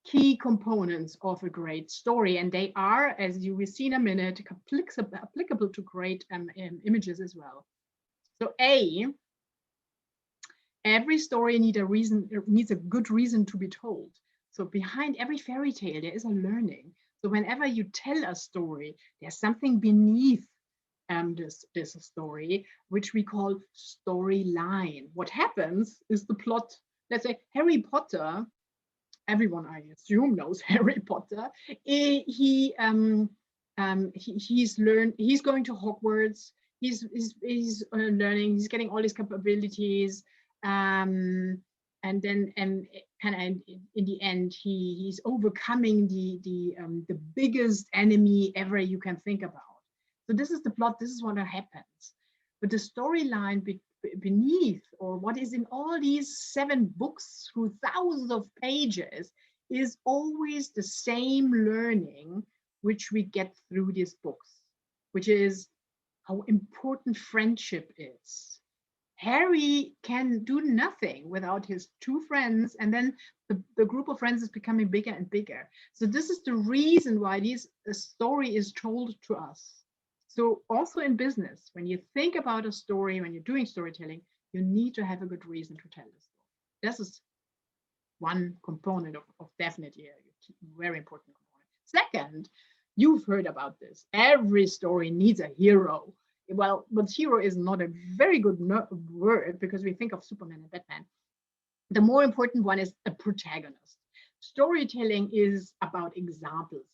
key components of a great story. And they are, as you will see in a minute, applicable to great images as well. So A, every story needs a good reason to be told. So behind every fairy tale, there is a learning. So whenever you tell a story, there's something beneath this story, which we call storyline. What happens is the plot. Let's say Harry Potter. Everyone, I assume, knows Harry Potter. He's going to Hogwarts. He's learning. He's getting all his capabilities, and then kind of in the end, he's overcoming the biggest enemy ever you can think about. So this is the plot. This is what happens. But the storyline beneath, or what is in all these 7 books through thousands of pages, is always the same learning which we get through these books, which is how important friendship is. Harry can do nothing without his 2 friends, and then the group of friends is becoming bigger and bigger. So this is the reason why this story is told to us. So also in business, when you think about a story, when you're doing storytelling, you need to have a good reason to tell the story. This is one component of definitely a very important component. Second, you've heard about this. Every story needs a hero. Well, but hero is not a very good word, because we think of Superman and Batman. The more important one is a protagonist. Storytelling is about examples,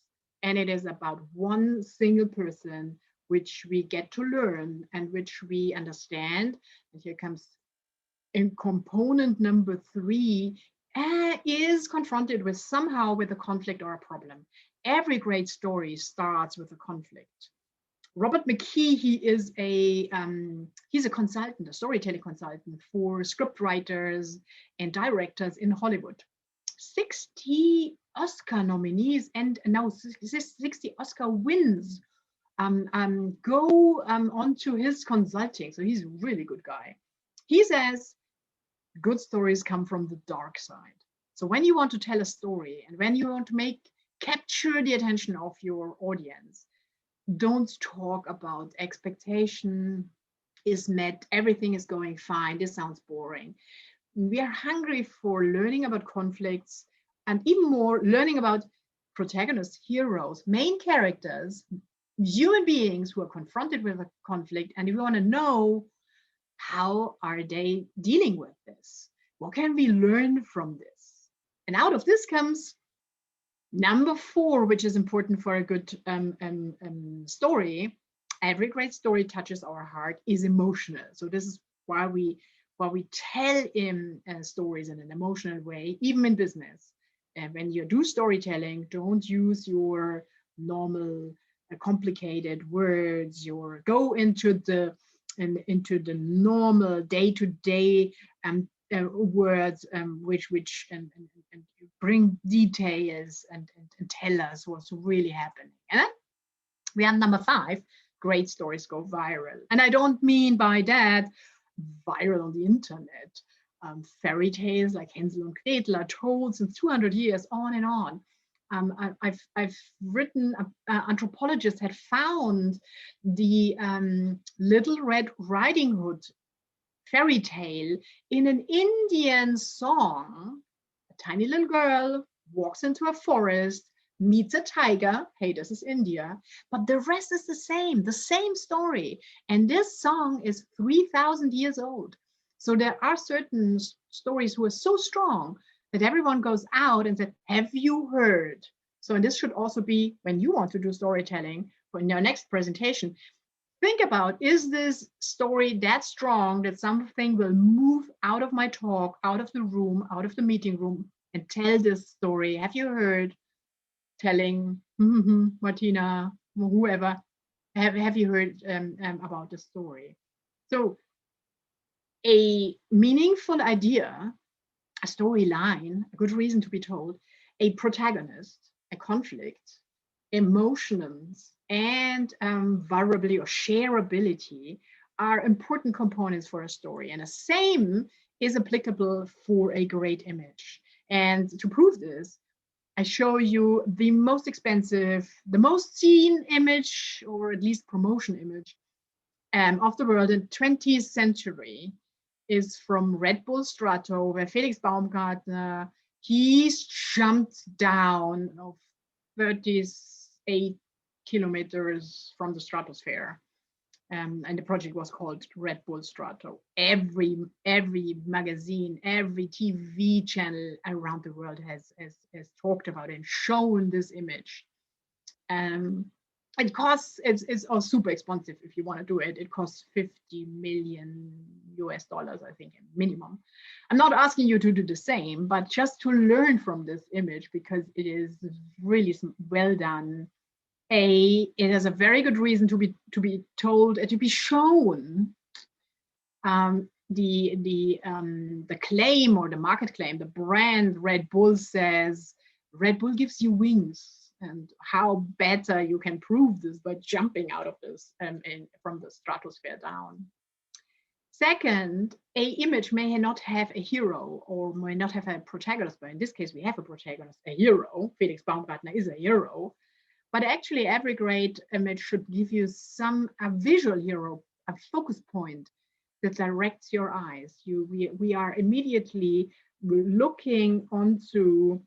and it is about one single person which we get to learn and which we understand. And here comes in component number 3, is confronted with somehow with a conflict or a problem. Every great story starts with a conflict. Robert McKee, he's a consultant, a storytelling consultant for script writers and directors in Hollywood. 60 Oscar nominees and now 60 Oscar wins go onto his consulting. So he's a really good guy. He says good stories come from the dark side. So when you want to tell a story and when you want to capture the attention of your audience, don't talk about expectation is met, everything is going fine, this sounds boring. We are hungry for learning about conflicts, and even more learning about protagonists, heroes, main characters, human beings who are confronted with a conflict, and we want to know how are they dealing with this? What can we learn from this? And out of this comes number 4, which is important for a good story. Every great story touches our heart, is emotional. So this is why we tell stories in an emotional way, even in business. And when you do storytelling, don't use your normal complicated words. Go into the normal day-to-day words, which bring details and tell us what's really happening. And then we have number 5, great stories go viral. And I don't mean by that viral on the internet. Fairy tales like Hansel and Gretel are told since 200 years, on and on. I've written, anthropologists had found the Little Red Riding Hood fairy tale in an Indian song. A tiny little girl walks into a forest, meets a tiger. Hey, this is India, but the rest is the same story. And this song is 3,000 years old. So there are certain stories who are so strong that everyone goes out and said, have you heard? So, and this should also be when you want to do storytelling for your next presentation. Think about, is this story that strong that something will move out of my talk, out of the room, out of the meeting room, and tell this story? Have you heard? Telling Martina, whoever, have you heard about the story? So a meaningful idea, a storyline, a good reason to be told, a protagonist, a conflict, emotions, and vulnerability or shareability are important components for a story. And the same is applicable for a great image. And to prove this, I show you the most expensive, the most seen image, or at least promotion image of the world in the 20th century is from Red Bull Strato, where Felix Baumgartner, he's jumped down of 38 kilometers from the stratosphere. And the project was called Red Bull Strato. Every magazine, every TV channel around the world has talked about it and shown this image. It costs, it's also super expensive if you want to do it. It costs $50 million, I think, minimum. I'm not asking you to do the same, but just to learn from this image, because it is really well done. It has a very good reason to be told, to be shown. The claim, or the market claim, the brand Red Bull says Red Bull gives you wings, and how better you can prove this by jumping out of this from the stratosphere down. Second, a image may not have a hero or may not have a protagonist, but in this case we have a protagonist, a hero. Felix Baumgartner is a hero. But actually, every great image should give you a visual hero, a focus point that directs your eyes. We are immediately looking onto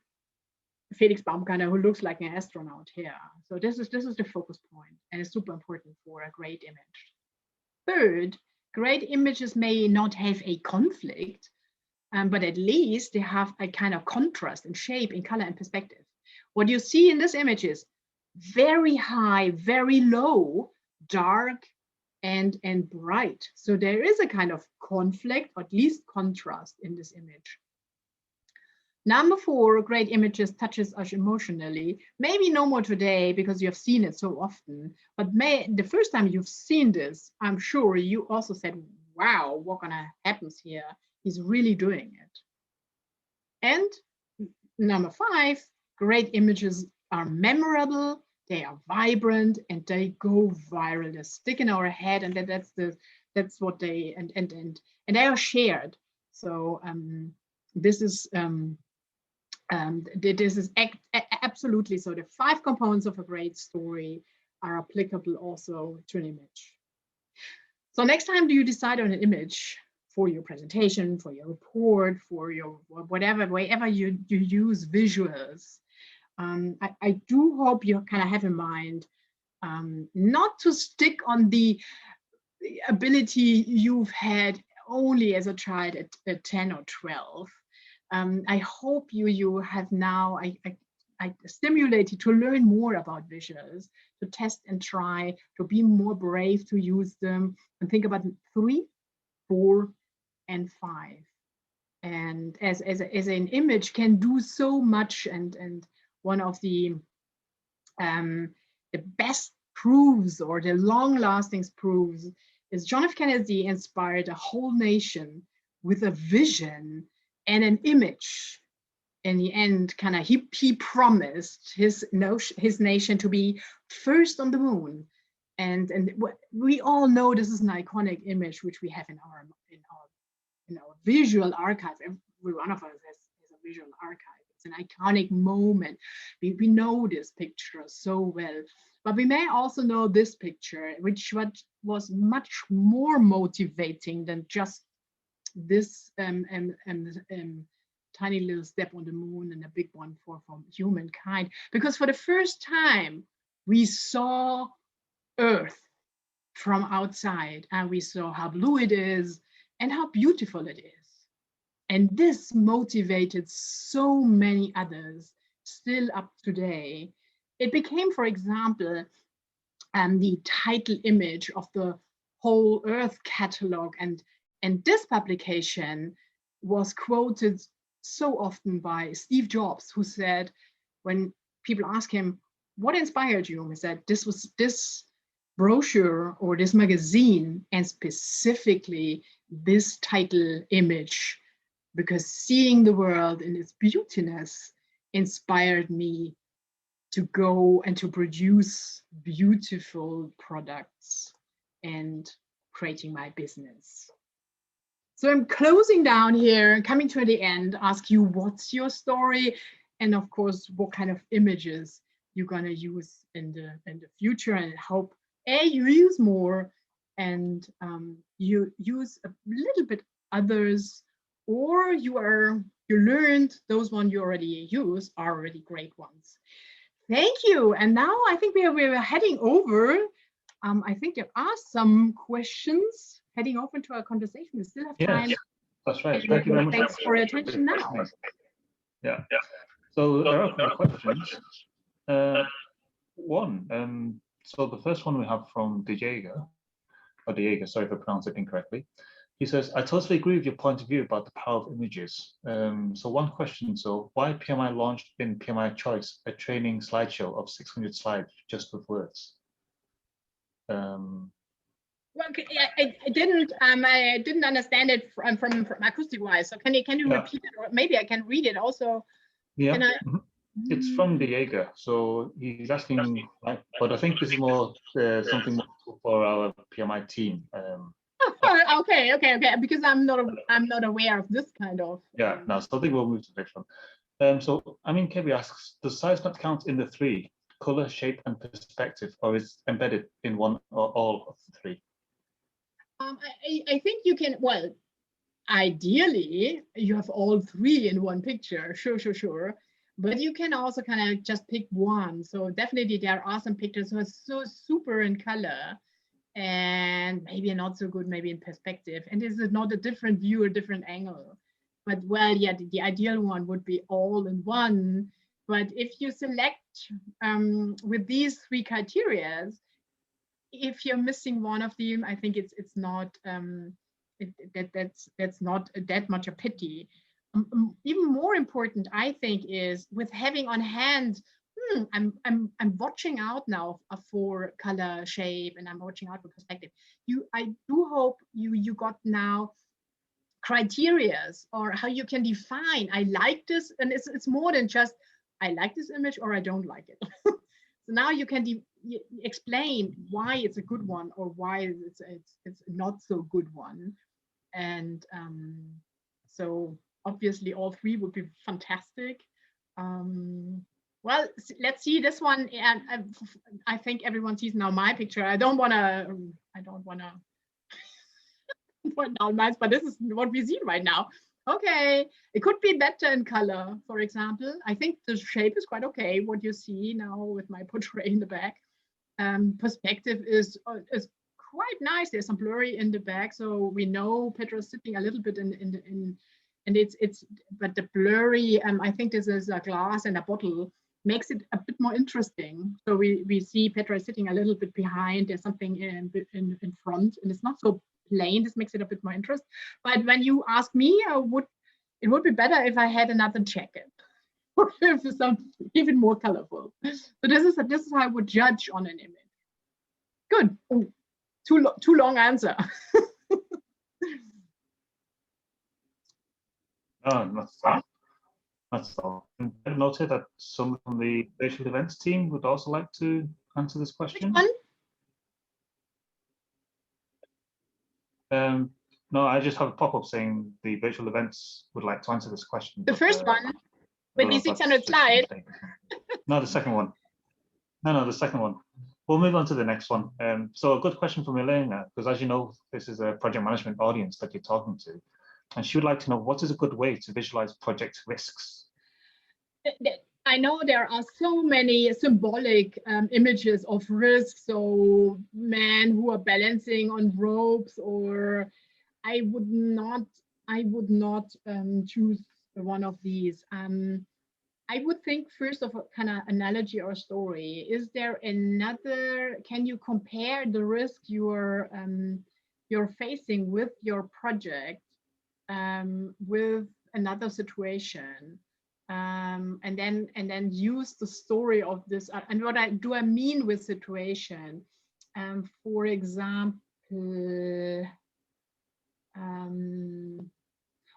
Felix Baumgartner, who looks like an astronaut here. So this is the focus point, and it's super important for a great image. Third, great images may not have a conflict, but at least they have a kind of contrast in shape, in color, and perspective. What you see in this image is very high, very low, dark, and bright. So there is a kind of conflict, or at least contrast, in this image. Number 4, great images touches us emotionally. Maybe no more today because you have seen it so often, but the first time you've seen this, I'm sure you also said, wow, what gonna happen here? He's really doing it. And number 5, great images are memorable, they are vibrant, and they go viral. They stick in our head, and that's what they and they are shared. So this is absolutely so. The 5 components of a great story are applicable also to an image. So next time you decide on an image for your presentation, for your report, for your wherever you use visuals, I do hope you kind of have in mind not to stick on the ability you've had only as a child at 10 or 12. I hope you have now, I stimulate you to learn more about visuals, to test and try, to be more brave to use them, and think about 3, 4, and 5. And as an image can do so much, and one of the best proofs, or the long-lasting proofs, is John F. Kennedy inspired a whole nation with a vision and an image. In the end, kind of he promised his nation to be first on the moon, and we all know this is an iconic image which we have in our visual archive. Every one of us has a visual archive. It's an iconic moment. We know this picture so well, but we may also know this picture, which was much more motivating than just this tiny little step on the moon and a big one for humankind. Because for the first time, we saw Earth from outside, and we saw how blue it is and how beautiful it is. And this motivated so many others still up today. It became, for example, the title image of the whole Earth catalog. And this publication was quoted so often by Steve Jobs, who said, when people ask him, what inspired you? He said, this was this brochure or this magazine, and specifically this title image, because seeing the world in its beautiness inspired me to go and to produce beautiful products and creating my business. So I'm closing down here, coming to the end, ask you, what's your story? And of course, what kind of images you're gonna use in the future, and hope you use more, and you use a little bit others, or you learned those ones you already use are already great ones. Thank you. And now I think we're heading over. I think there are some questions heading over into our conversation. We still have time. Yes, that's right. Thank you very much. Thanks for your attention now. Yeah. So there are a couple of questions. So the first one we have from Diego, sorry if I pronounced it incorrectly. He says, I totally agree with your point of view about the power of images. So one question, so why PMI launched in PMI Choice a training slideshow of 600 slides just with words? Well, I didn't understand it from acoustic wise. So can you repeat it, or maybe I can read it also? Yeah, it's from Diego. So he's asking, but I think this is more something more for our PMI team. Okay, because I'm not aware of this kind of. Yeah, no, so I think we'll move to the next one. So I mean, Kebi asks, does size not count in the three: color, shape, and perspective, or is it embedded in one or all of the three? I think you can. Well, ideally, you have all three in one picture. Sure. But you can also kind of just pick one. So definitely, there are some pictures who are so super in color, and maybe not so good, maybe in perspective. And this is not a different view, a different angle. But well, yeah, the ideal one would be all in one. But if you select with these three criteria, if you're missing one of them, I think it's not that's not that much a pity. Even more important, I think, is with having on hand. I'm watching out now for color, shape, and I'm watching out for perspective. I do hope you got now criterias, or how you can define. I like this, and it's more than just I like this image or I don't like it. So now you can explain why it's a good one or why it's not so good one, and so obviously all three would be fantastic. Well, let's see this one, and I think everyone sees now my picture. I don't want to point down mine, but this is what we see right now. Okay, it could be better in color, for example. I think the shape is quite okay, what you see now with my portrait in the back. Perspective is quite nice. There's some blurry in the back, so we know Petra's sitting a little bit in and it's but the blurry, I think this is a glass and a bottle, makes it a bit more interesting. So we see Petra sitting a little bit behind. There's something in front, and it's not so plain. This makes it a bit more interest. But when you ask me, it would be better if I had another jacket, or if something even more colorful. So this is how I would judge on an image. Good. Oh, too long answer. No, that's all. I've noted that someone from the virtual events team would also like to answer this question. Which one? No, I just have a pop-up saying the virtual events would like to answer this question. The first one with the 600 slides. No, the second one. No, the second one. We'll move on to the next one. So a good question from Elena, because as you know, this is a project management audience that you're talking to. And she would like to know, what is a good way to visualize project risks? I know there are so many symbolic images of risk. So men who are balancing on ropes, or I would not choose one of these. I would think first of a kind of analogy or story. Is there another? Can you compare the risk you're facing with your project with another situation? And then use the story of this. And what I mean with situation? For example,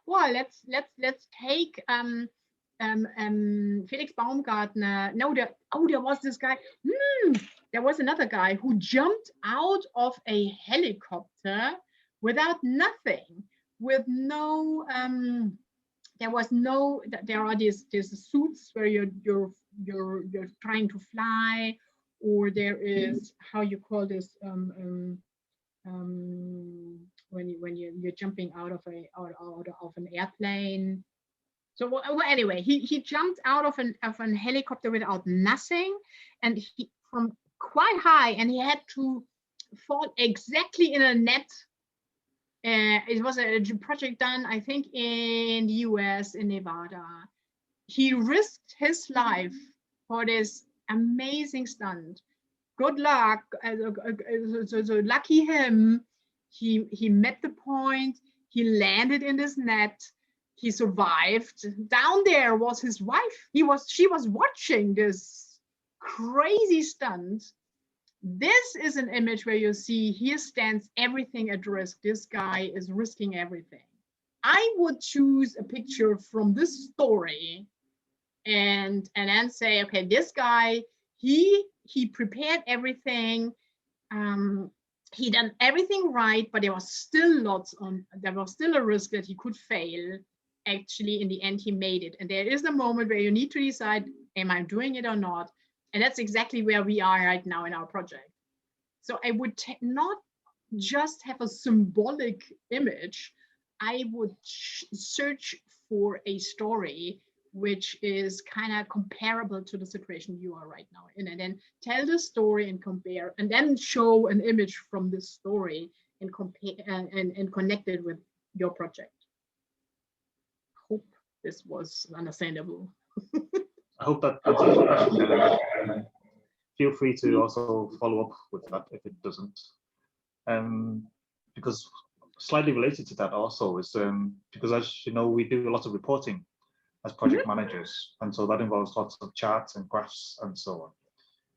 well, let's take Felix Baumgartner. No, there was this guy. There was another guy who jumped out of a helicopter without nothing, with no. There are these suits where you're trying to fly, or there is, how you call this, when you're jumping out of an airplane. So well, anyway, he jumped out of an helicopter without nothing, and he from quite high, and he had to fall exactly in a net. It was a project done, I think, in the US, in Nevada. He risked his life for this amazing stunt. Good luck. So lucky him. He met the point. He landed in this net. He survived. Down there was his wife. She was watching this crazy stunt. This is an image where you see here stands everything at risk. This guy is risking everything. I would choose a picture from this story and then say, okay, this guy, he prepared everything. He done everything right, but there was still a risk that he could fail. Actually, in the end, he made it. And there is a moment where you need to decide, am I doing it or not? And that's exactly where we are right now in our project. So I would not just have a symbolic image. I would search for a story which is kind of comparable to the situation you are right now in, and then tell the story and compare, and then show an image from this story and compare and connect it with your project. Hope this was understandable. I hope that answers your question. Feel free to also follow up with that if it doesn't. Because slightly related to that also is because, as you know, we do a lot of reporting as project managers, and so that involves lots of charts and graphs and so on.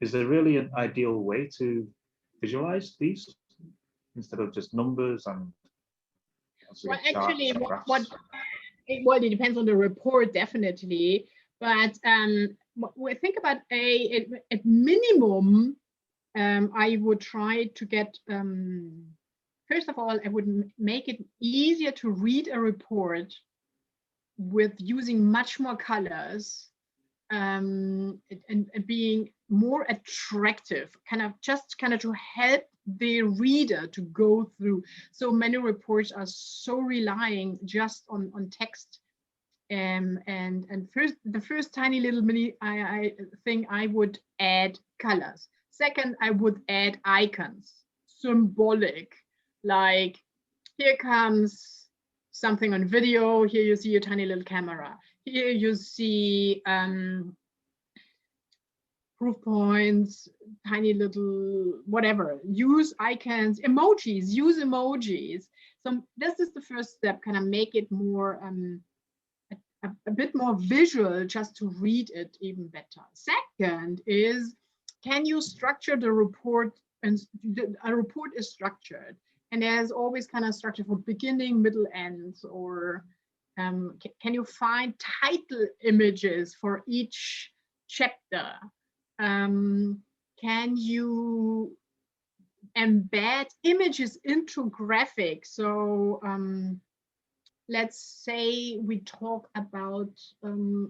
Is there really an ideal way to visualize these instead of just numbers and well, actually, well, it depends on the report, definitely. But we think about at minimum, I would try to get, first of all, I would make it easier to read a report with using much more colors and being more attractive, kind of to help the reader to go through. So many reports are so relying just on text. And the first tiny little mini thing, I would add colors. Second, I would add icons, symbolic, like here comes something on video. Here you see a tiny little camera. Here you see proof points, tiny little whatever. Use icons, emojis. Use emojis. So this is the first step. Kind of make it more a bit more visual, just to read it even better. Second is, can you structure the report? And a report is structured, and there's always kind of structure for beginning, middle, end. Or can you find title images for each chapter? Can you embed images into graphics? So let's say we talk about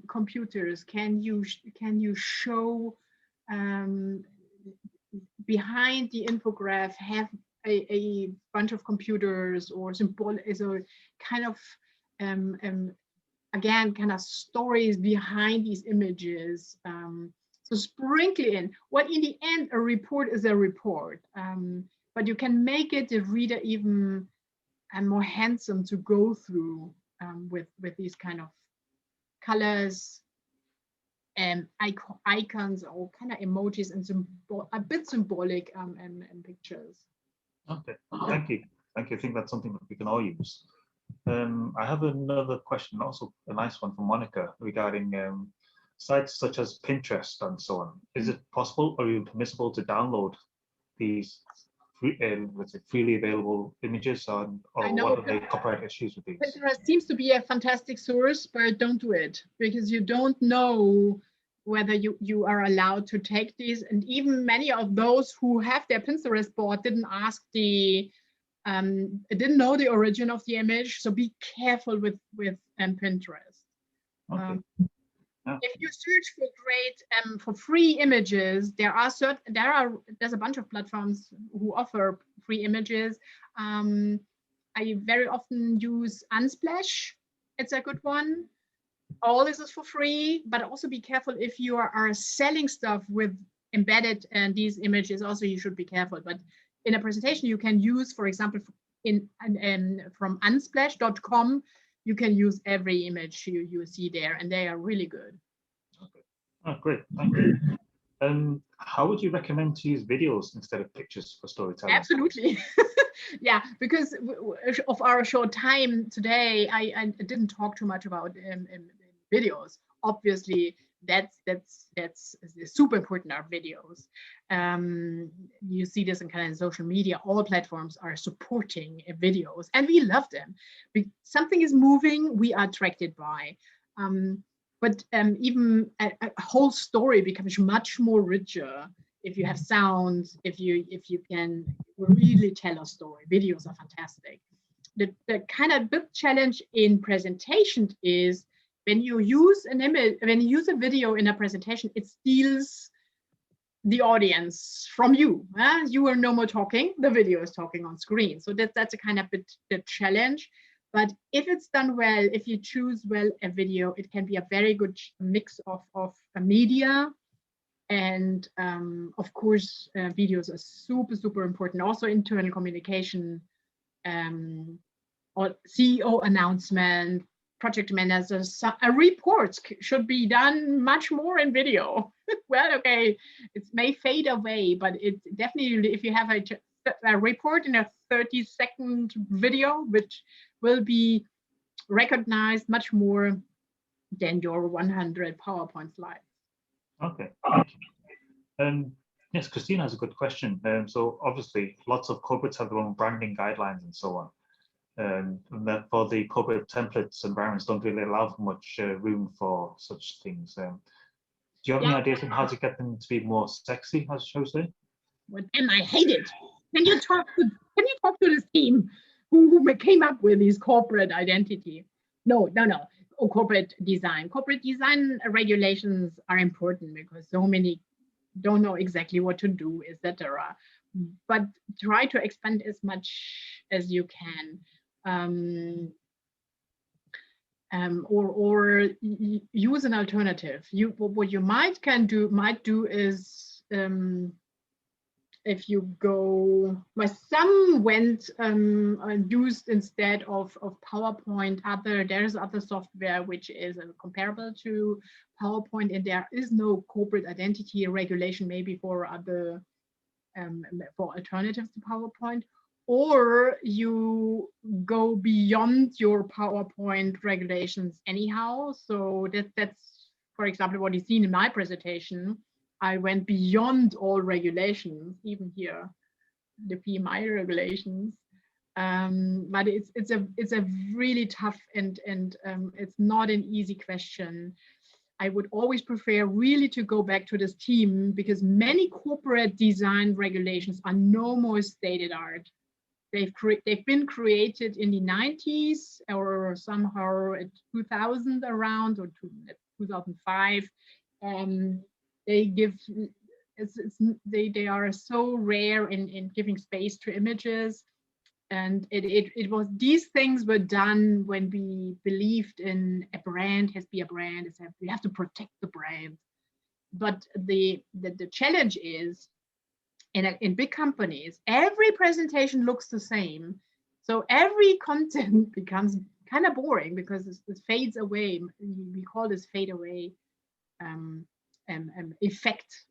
computers. Can you show behind the infograph have a bunch of computers, or symbol is a kind of again, kind of stories behind these images. So sprinkle in what in the end, a report is a report, but you can make it the reader even more handsome to go through with these kind of colors and icons or kind of emojis and a bit symbolic and pictures. Okay, thank you. Thank you. I think that's something that we can all use. I have another question, also a nice one from Monica, regarding sites such as Pinterest and so on. Is it possible or even permissible to download these freely available images, or what are the copyright issues with these? Pinterest seems to be a fantastic source, but don't do it because you don't know whether you are allowed to take these. And even many of those who have their Pinterest board didn't ask didn't know the origin of the image. So be careful with Pinterest. Okay. If you search for great for free images, there's a bunch of platforms who offer free images. I very often use Unsplash. It's a good one. All this is for free, but also be careful if you are selling stuff with embedded and these images. Also, you should be careful. But in a presentation, you can use, for example, from unsplash.com, you can use every image you see there, and they are really good. Okay. Oh, great. Thank you. How would you recommend to use videos instead of pictures for storytelling? Absolutely. Yeah, because of our short time today, I didn't talk too much about videos. Obviously, that's super important, our videos. You see this in kind of social media. All platforms are supporting videos, and we love them. Something is moving, we are attracted by. But even a whole story becomes much more richer if you have sounds, if you can really tell a story. Videos are fantastic. The kind of big challenge in presentation is when you use an image, when you use a video in a presentation, it steals the audience from you. You are no more talking, the video is talking on screen. So that's a kind of bit the challenge. But if it's done well, if you choose well a video, it can be a very good mix of media. And of course, videos are super, super important. Also internal communication, or CEO announcement, project managers, reports should be done much more in video. Well, okay, it may fade away, but it definitely, if you have a report in a 30-second video, which will be recognized much more than your 100 PowerPoint slides. Okay. Yes, Christina has a good question. So obviously, lots of corporates have their own branding guidelines and so on. And therefore, the corporate templates environments don't really allow for much room for such things. Do you have any ideas on how to get them to be more sexy, as shall we say? I hate it. Can you talk to this team who came up with these corporate identity? No. Oh, corporate design regulations are important because so many don't know exactly what to do, etc. But try to expand as much as you can, or use an alternative. What you might do is, if you go, some went used instead of PowerPoint. There's other software which is comparable to PowerPoint, and there is no corporate identity regulation maybe for other for alternatives to PowerPoint, or you go beyond your PowerPoint regulations anyhow. So that's, for example, what you've seen in my presentation. I went beyond all regulations, even here, the PMI regulations. But it's a really tough and it's not an easy question. I would always prefer really to go back to this team, because many corporate design regulations are no more state of the art. They've been created in the 90s or somehow at 2000 around, or 2005. They are so rare in giving space to images. And it was, these things were done when we believed in a brand has to be a brand. We have to protect the brand. But the challenge is, in big companies, every presentation looks the same. So every content becomes kind of boring because it fades away. We call this fade away effect.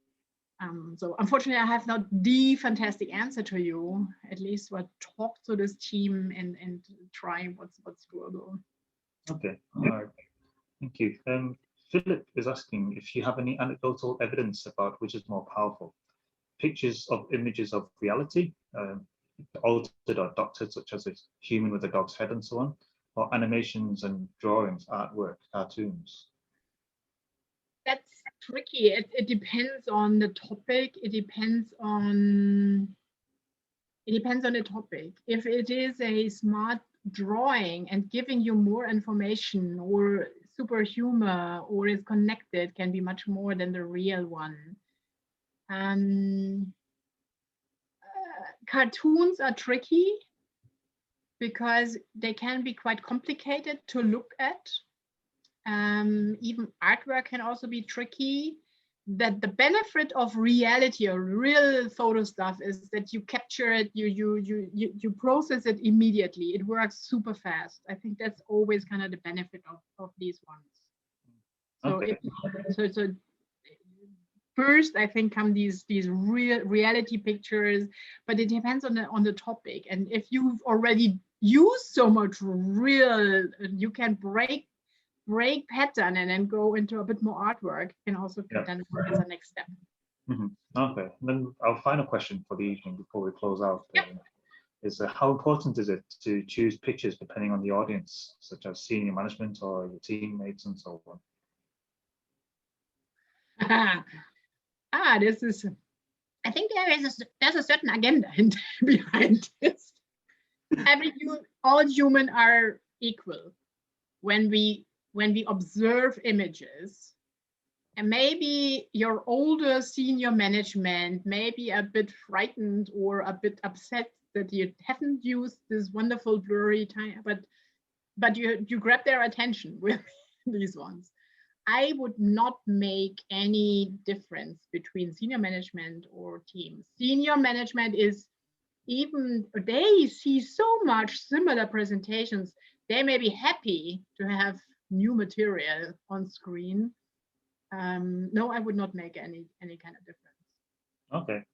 So unfortunately, I have not the fantastic answer to you. At least we'll talk to this team and try what's doable. Okay, all right. Thank you. Philip is asking if you have any anecdotal evidence about which is more powerful, pictures of images of reality, altered or doctored, such as a human with a dog's head and so on, or animations and drawings, artwork, cartoons. That's tricky. It depends on the topic. It depends on the topic. If it is a smart drawing and giving you more information, or super humor, or is connected, can be much more than the real one. Cartoons are tricky because they can be quite complicated to look at. Even artwork can also be tricky. That the benefit of reality or real photo stuff is that you capture it, you process it immediately. It works super fast. I think that's always kind of the benefit of these ones. So Okay. so first, I think, come these real reality pictures, but it depends on the topic. And if you've already used so much real, you can break pattern and then go into a bit more artwork, can also then work as a next step. Okay, and then our final question for the evening before we close out is how important is it to choose pictures depending on the audience, such as senior management or your teammates and so on? This is, I think there's a certain agenda behind this. All humans are equal when we observe images. And maybe your older senior management may be a bit frightened or a bit upset that you haven't used this wonderful blurry time, but you grab their attention with these ones. I would not make any difference between senior management or teams. Senior management is, even they see so much similar presentations, they may be happy to have new material on screen. No, I would not make any kind of difference. Okay,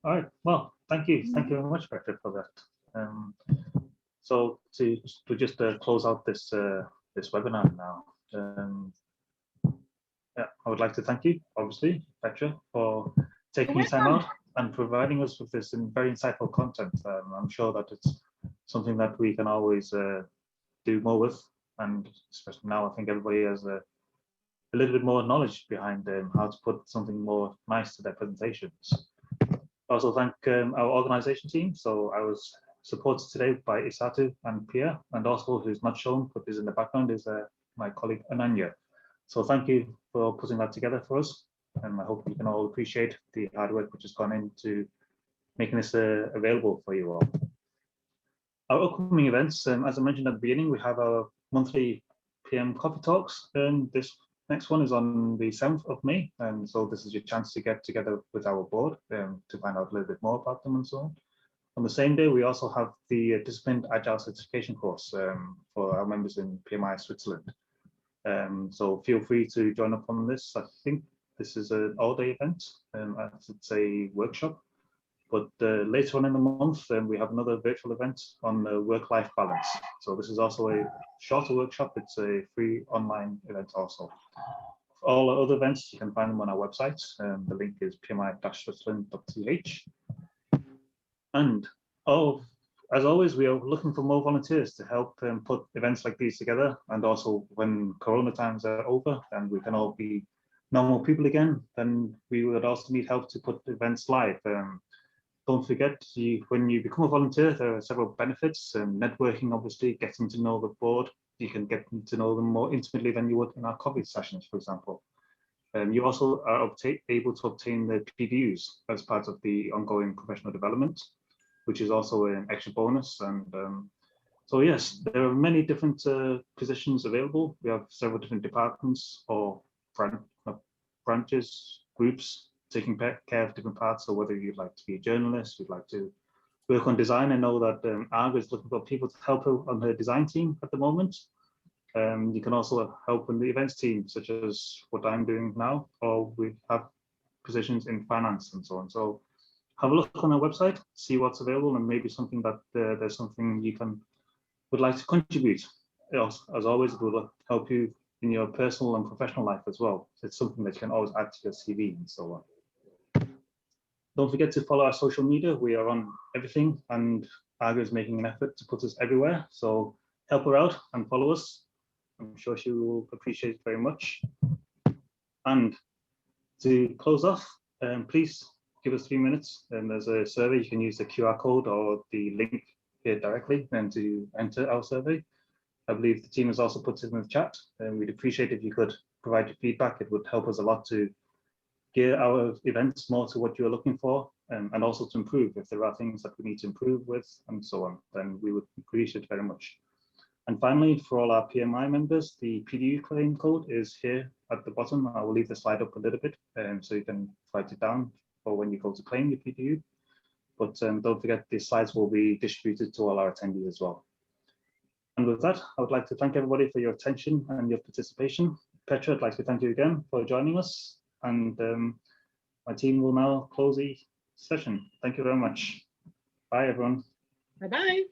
all right. Well, thank you very much, Petra, for that. So to just close out this this webinar now. Yeah, I would like to thank you, obviously, Petra, for taking your time out and providing us with this very insightful content. I'm sure that it's something that we can always do more with, and especially now, I think everybody has a little bit more knowledge behind how to put something more nice to their presentations. Also thank our organization team. So I was supported today by Isatu and Pierre, and also who's not shown but is in the background is my colleague Ananya. So thank you for putting that together for us, and I hope you can all appreciate the hard work which has gone into making this available for you all. Our upcoming events, as I mentioned at the beginning, we have our monthly PM coffee talks, and this next one is on the 7th of May, and so this is your chance to get together with our board to find out a little bit more about them and so on. On the same day, we also have the Disciplined Agile certification course for our members in PMI Switzerland. So feel free to join up on this. I think this is an all-day event, as it's a workshop. But later on in the month, we have another virtual event on work-life balance. So this is also a shorter workshop. It's a free online event also. For all our other events, you can find them on our website. The link is pmi-switzerland.ch. And as always, we are looking for more volunteers to help put events like these together. And also when Corona times are over and we can all be normal people again, then we would also need help to put events live. Don't forget, when you become a volunteer, there are several benefits. Networking, obviously, getting to know the board. You can get to know them more intimately than you would in our coffee sessions, for example. You also are able to obtain the PDUs as part of the ongoing professional development. which is also an extra bonus. And so yes, there are many different positions available. We have several different departments or branches, groups taking care of different parts. So whether you'd like to be a journalist, you'd like to work on design. I know that Argo is looking for people to help out on her design team at the moment. You can also help in the events team, such as what I'm doing now, or we have positions in finance and so on. So have a look on our website, see what's available, and maybe something that there's something you would like to contribute. As always, it will help you in your personal and professional life as well. It's something that you can always add to your CV and so on. Don't forget to follow our social media. We are on everything, and Argo is making an effort to put us everywhere. So help her out and follow us. I'm sure she will appreciate it very much. And to close off, please give us 3 minutes. And there's a survey. You can use the QR code or the link here directly and to enter our survey. I believe the team has also put it in the chat, and we'd appreciate if you could provide your feedback. It would help us a lot to gear our events more to what you're looking for, and also to improve if there are things that we need to improve with and so on, then we would appreciate it very much. And finally, for all our PMI members, the PDU claim code is here at the bottom. I will leave the slide up a little bit so you can write it down for when you go to claim your PDU. But don't forget, the slides will be distributed to all our attendees as well. And with that, I would like to thank everybody for your attention and your participation. Petra, I'd like to thank you again for joining us. And my team will now close the session. Thank you very much. Bye, everyone. Bye-bye.